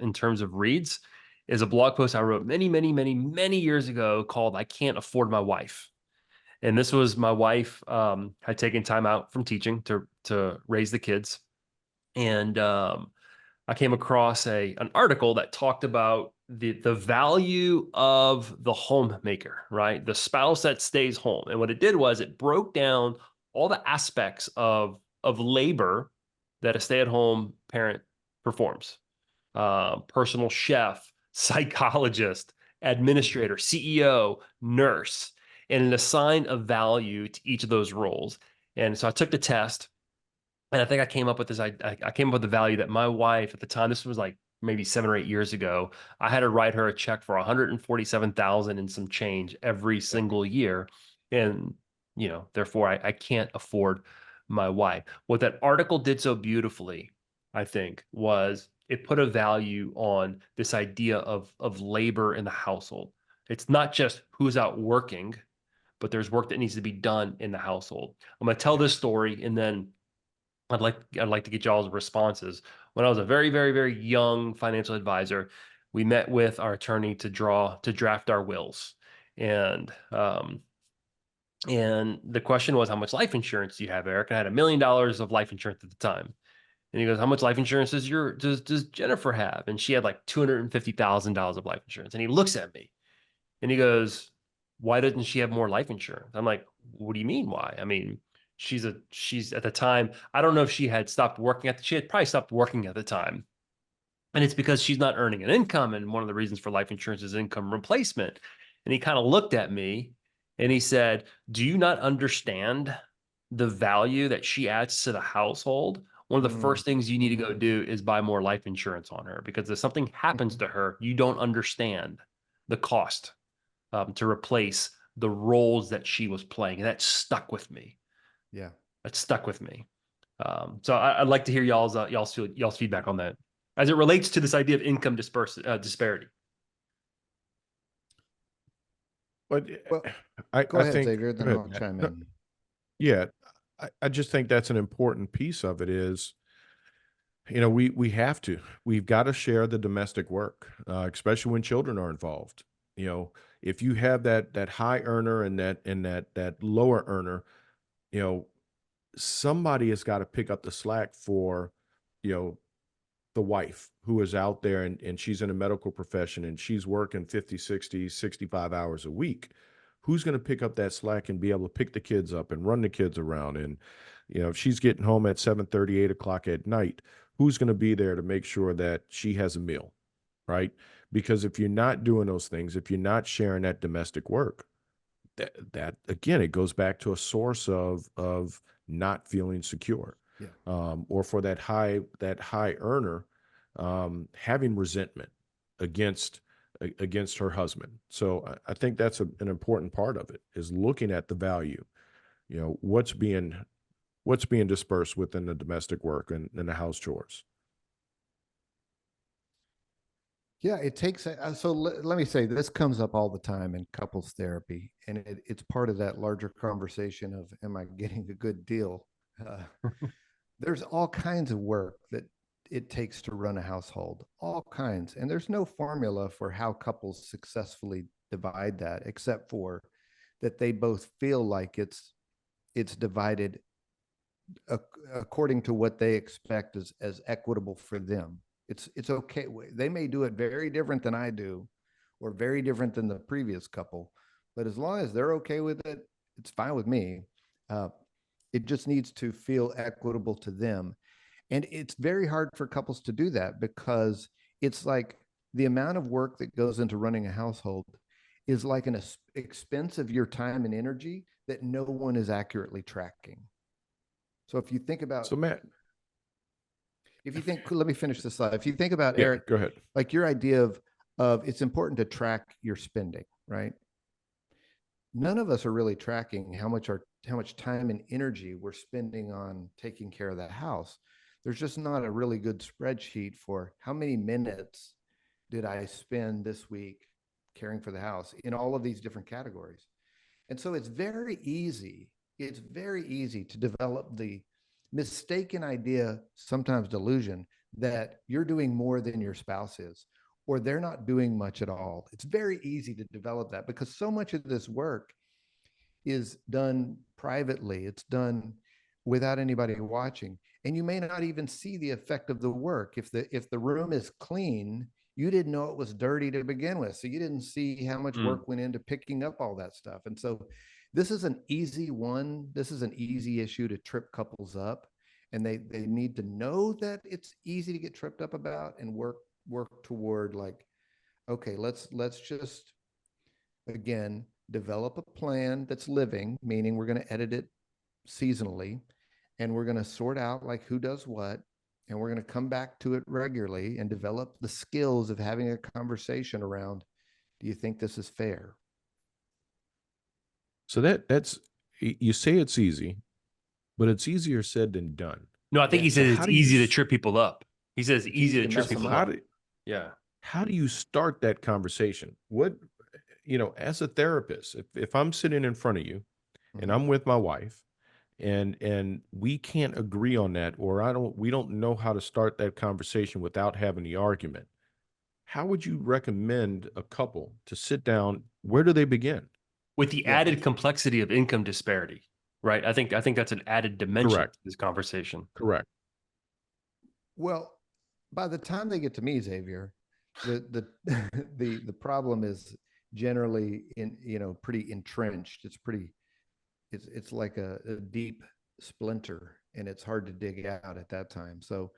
reads is a blog post I wrote many years ago called "I Can't Afford My Wife." And this was my wife had taken time out from teaching to raise the kids. And I came across an article that talked about the value of the homemaker, right? The spouse that stays home. And what it did was it broke down all the aspects of labor that a stay-at-home parent performs. Personal chef, psychologist, administrator, CEO, nurse, and it assigned a value to each of those roles. And so I took the test, and I think I came up with this. I came up with the value that my wife at the time, this was like maybe 7 or 8 years ago, I had to write her a check for $147,000 and some change every single year. And, you know, therefore I can't afford my wife. What that article did so beautifully, I think, was it put a value on this idea of labor in the household. It's not just who's out working, but there's work that needs to be done in the household. I'm going to tell this story, and then I'd like to get y'all's responses. When I was a very young financial advisor, we met with our attorney to draft our wills, and the question was, how much life insurance do you have, Erik? And I had $1 million of life insurance at the time. And he goes, how much life insurance does Jennifer have? And she had like $250,000 of life insurance. And he looks at me and he goes, why doesn't she have more life insurance? I'm like, what do you mean why? I mean, she's at the time, I don't know if she had stopped working she had probably stopped working at the time. And it's because she's not earning an income. And one of the reasons for life insurance is income replacement. And he kind of looked at me and he said, do you not understand the value that she adds to the household? One of the first things you need to go do is buy more life insurance on her, because if something happens to her, you don't understand the cost to replace the roles that she was playing. And that stuck with me. Yeah. That stuck with me. So I'd like to hear y'all's feedback on that as it relates to this idea of income disparity. But well, go ahead, Xavier, then I'll chime in. Yeah, I just think that's an important piece of it is, you know, we've got to share the domestic work, especially when children are involved. You know, if you have that high earner and that lower earner, you know, somebody has got to pick up the slack for, you know, the wife who is out there and she's in a medical profession and she's working 50, 60, 65 hours a week. who's going to pick up that slack and be able to pick the kids up and run the kids around? And, if she's getting home at 7:30, 8 o'clock at night, who's going to be there to make sure that she has a meal, right? Because if you're not doing those things, if you're not sharing that domestic work, that again, it goes back to a source of not feeling secure. Or for that high earner, having resentment against her husband. So I think that's an important part of it, is looking at the value, what's being dispersed within the domestic work and the house chores. Yeah, it takes, so let me say, this comes up all the time in couples therapy, and it's part of that larger conversation of, am I getting a good deal? There's all kinds of work that it takes to run a household, all kinds. And there's no formula for how couples successfully divide that, except for that they both feel like it's divided according to what they expect as equitable for them. It's okay. They may do it very different than I do, or very different than the previous couple, but as long as they're okay with it, it's fine with me. It just needs to feel equitable to them. And it's very hard for couples to do that, because it's like the amount of work that goes into running a household is like an expense of your time and energy that no one is accurately tracking. So if you think about, So Matt, let me finish this slide. If you think about, yeah, Erik, go ahead. like your idea of it's important to track your spending, right? None of us are really tracking how much time and energy we're spending on taking care of that house. There's just not a really good spreadsheet for how many minutes did I spend this week caring for the house in all of these different categories. And so it's very easy to develop the mistaken idea, sometimes delusion, that you're doing more than your spouse is, or they're not doing much at all. It's very easy to develop that, because so much of this work is done privately. It's done without anybody watching. And you may not even see the effect of the work. If the room is clean, you didn't know it was dirty to begin with. So you didn't see how much work went into picking up all that stuff. And so this is an easy one. This is an easy issue to trip couples up. And they need to know that it's easy to get tripped up about, and work toward, like, okay, let's just, again, develop a plan that's living, meaning we're going to edit it seasonally, and we're going to sort out like who does what, and we're going to come back to it regularly and develop the skills of having a conversation around, do you think this is fair? So that's, you say it's easy, but it's easier said than done. No, I think he says it's easy to trip people up. He says it's easy to trip people up. Yeah. How do you start that conversation? What, as a therapist, if I'm sitting in front of you and I'm with my wife, and we can't agree on that, or we don't know how to start that conversation without having the argument, how would you recommend a couple to sit down? Where do they begin? With the added complexity of income disparity, right? I think that's an added dimension to this conversation. Correct. Well, by the time they get to me, Xavier, the the problem is generally pretty entrenched. It's like a deep splinter, and it's hard to dig out at that time. So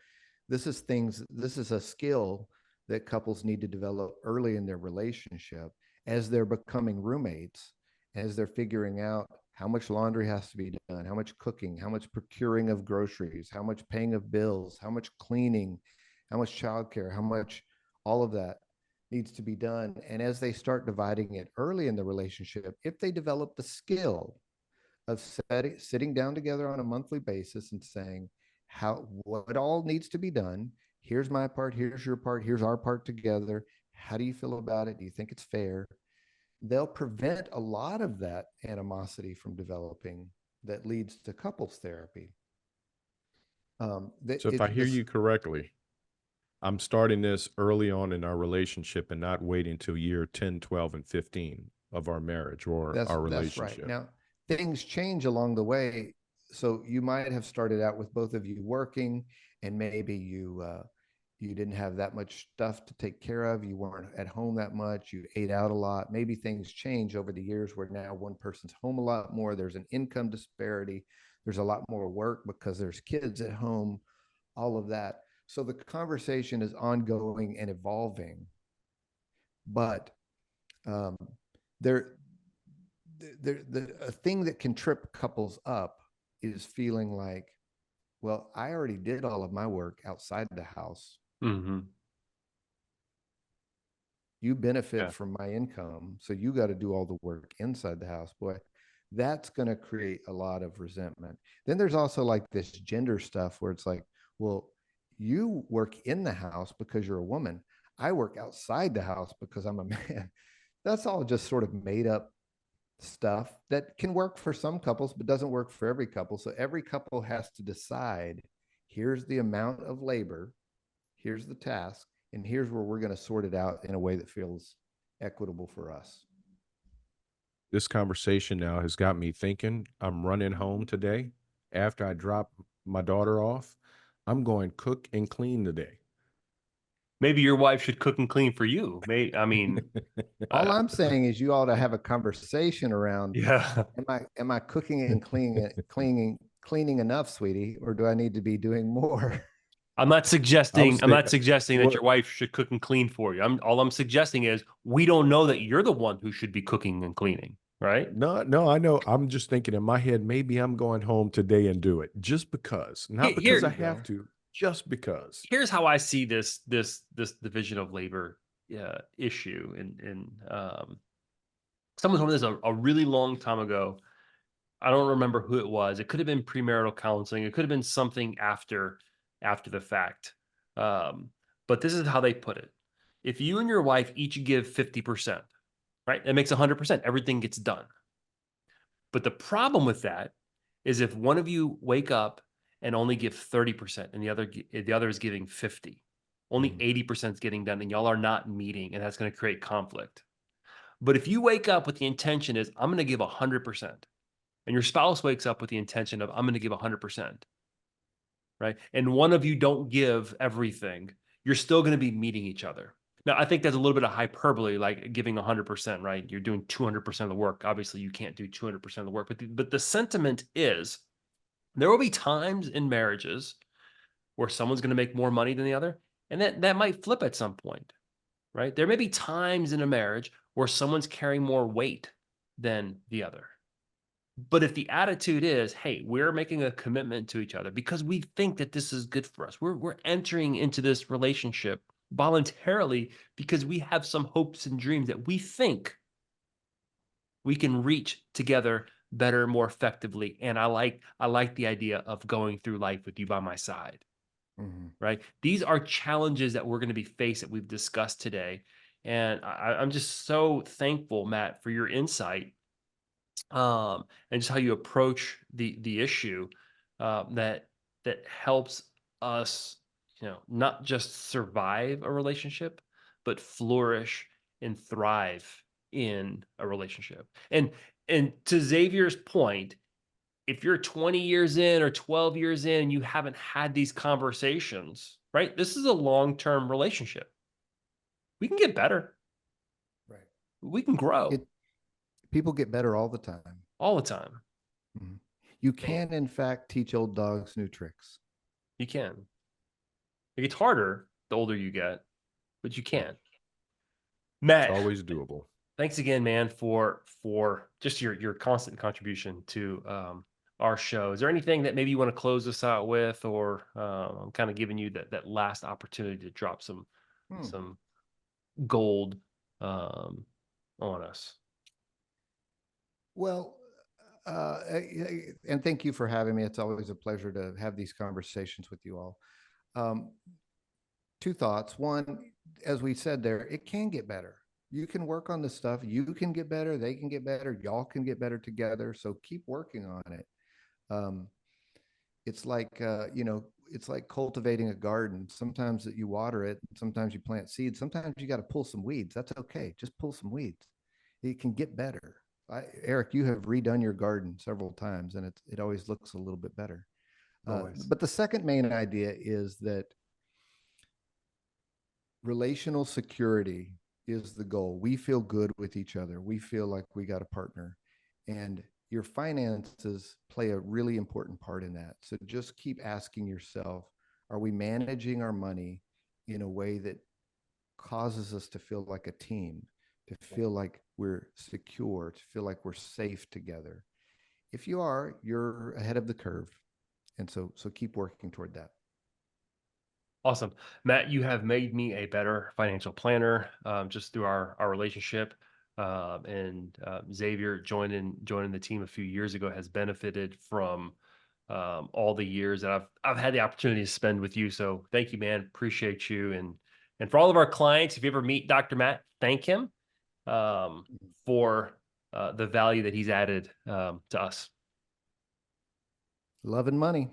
this is a skill that couples need to develop early in their relationship, as they're becoming roommates, as they're figuring out how much laundry has to be done, how much cooking, how much procuring of groceries, how much paying of bills, how much cleaning, how much childcare, how much all of that needs to be done. And as they start dividing it early in the relationship, if they develop the skill of sitting down together on a monthly basis and saying, what all needs to be done, here's my part, here's your part, here's our part together, how do you feel about it, do you think it's fair, they'll prevent a lot of that animosity from developing that leads to couples therapy. So if I hear you correctly, I'm starting this early on in our relationship and not waiting till year 10, 12, and 15 of our marriage or our relationship. That's right. Now, things change along the way. So you might have started out with both of you working, and maybe you you didn't have that much stuff to take care of. You weren't at home that much. You ate out a lot. Maybe things change over the years where now one person's home a lot more. There's an income disparity. There's a lot more work because there's kids at home, all of that. So the conversation is ongoing and evolving. But um, there, a thing that can trip couples up is feeling like, well, I already did all of my work outside the house. Mm-hmm. You benefit Yeah. from my income, so you got to do all the work inside the house. Boy, that's going to create a lot of resentment. Then there's also like this gender stuff where it's like, well, you work in the house because you're a woman. I work outside the house because I'm a man. That's all just sort of made up stuff that can work for some couples, but doesn't work for every couple. So every couple has to decide, here's the amount of labor, here's the task, and here's where we're going to sort it out in a way that feels equitable for us. This conversation now has got me thinking. I'm running home today after I drop my daughter off. I'm going cook and clean today. Maybe your wife should cook and clean for you. I mean, All I'm saying is you ought to have a conversation around, yeah. am I cooking and cleaning enough, sweetie, or do I need to be doing more? I'm not suggesting that Well, your wife should cook and clean for you. All I'm suggesting is we don't know that you're the one who should be cooking and cleaning, right? no, I know. I'm just thinking in my head, maybe I'm going home today and do it just because, not because I have to, just because. Here's how I see this division of labor issue. And someone told me this a really long time ago. I don't remember who it was. It could have been premarital counseling. It could have been something after the fact. But this is how they put it. If you and your wife each give 50%, right? It makes 100%. Everything gets done. But the problem with that is if one of you wake up and only give 30% and the other is giving 50, only 80% is getting done and y'all are not meeting, and that's going to create conflict. But if you wake up with the intention is I'm going to give 100%, and your spouse wakes up with the intention of I'm going to give 100%, right? And one of you don't give everything, you're still going to be meeting each other. Now, I think that's a little bit of hyperbole, like giving 100%, right? You're doing 200% of the work. Obviously, you can't do 200% of the work, but the sentiment is there will be times in marriages where someone's going to make more money than the other, and that might flip at some point, right? There may be times in a marriage where someone's carrying more weight than the other. But if the attitude is, hey, we're making a commitment to each other because we think that this is good for us. We're entering into this relationship voluntarily because we have some hopes and dreams that we think we can reach together better, more effectively. And I like the idea of going through life with you by my side. Mm-hmm. Right? These are challenges that we're going to be faced that we've discussed today. And I'm just so thankful, Matt, for your insight and just how you approach the issue that helps us, not just survive a relationship, but flourish and thrive in a relationship. And to Xavier's point, if you're 20 years in or 12 years in, you haven't had these conversations, right? This is a long-term relationship. We can get better. Right. We can grow People get better all the time. all the time. Mm-hmm. You can, in fact, teach old dogs new tricks. You can. It gets harder the older you get, but you can. Matt, It's always doable. thanks again, man, for just your constant contribution to our show. Is there anything that maybe you want to close us out with, or I'm kind of giving you that last opportunity to drop some gold on us? Well, and thank you for having me. It's always a pleasure to have these conversations with you all. Two thoughts. One, as we said there, it can get better. You can work on this stuff. You can get better. They can get better. Y'all can get better together. So keep working on it. It's like, it's like cultivating a garden. Sometimes that you water it. Sometimes you plant seeds. Sometimes you got to pull some weeds. That's okay. Just pull some weeds. It can get better. Erik, you have redone your garden several times, and it always looks a little bit better. But the second main idea is that relational security is the goal. We feel good with each other. We feel like we got a partner, and your finances play a really important part in that. So just keep asking yourself, are we managing our money in a way that causes us to feel like a team, to feel like we're secure, to feel like we're safe together? If you are, you're ahead of the curve. And so keep working toward that. Awesome. Matt, you have made me a better financial planner just through our relationship. Xavier joining the team a few years ago has benefited from all the years that I've had the opportunity to spend with you. So thank you, man. Appreciate you. And for all of our clients, if you ever meet Dr. Matt, thank him for the value that he's added to us. Love and money.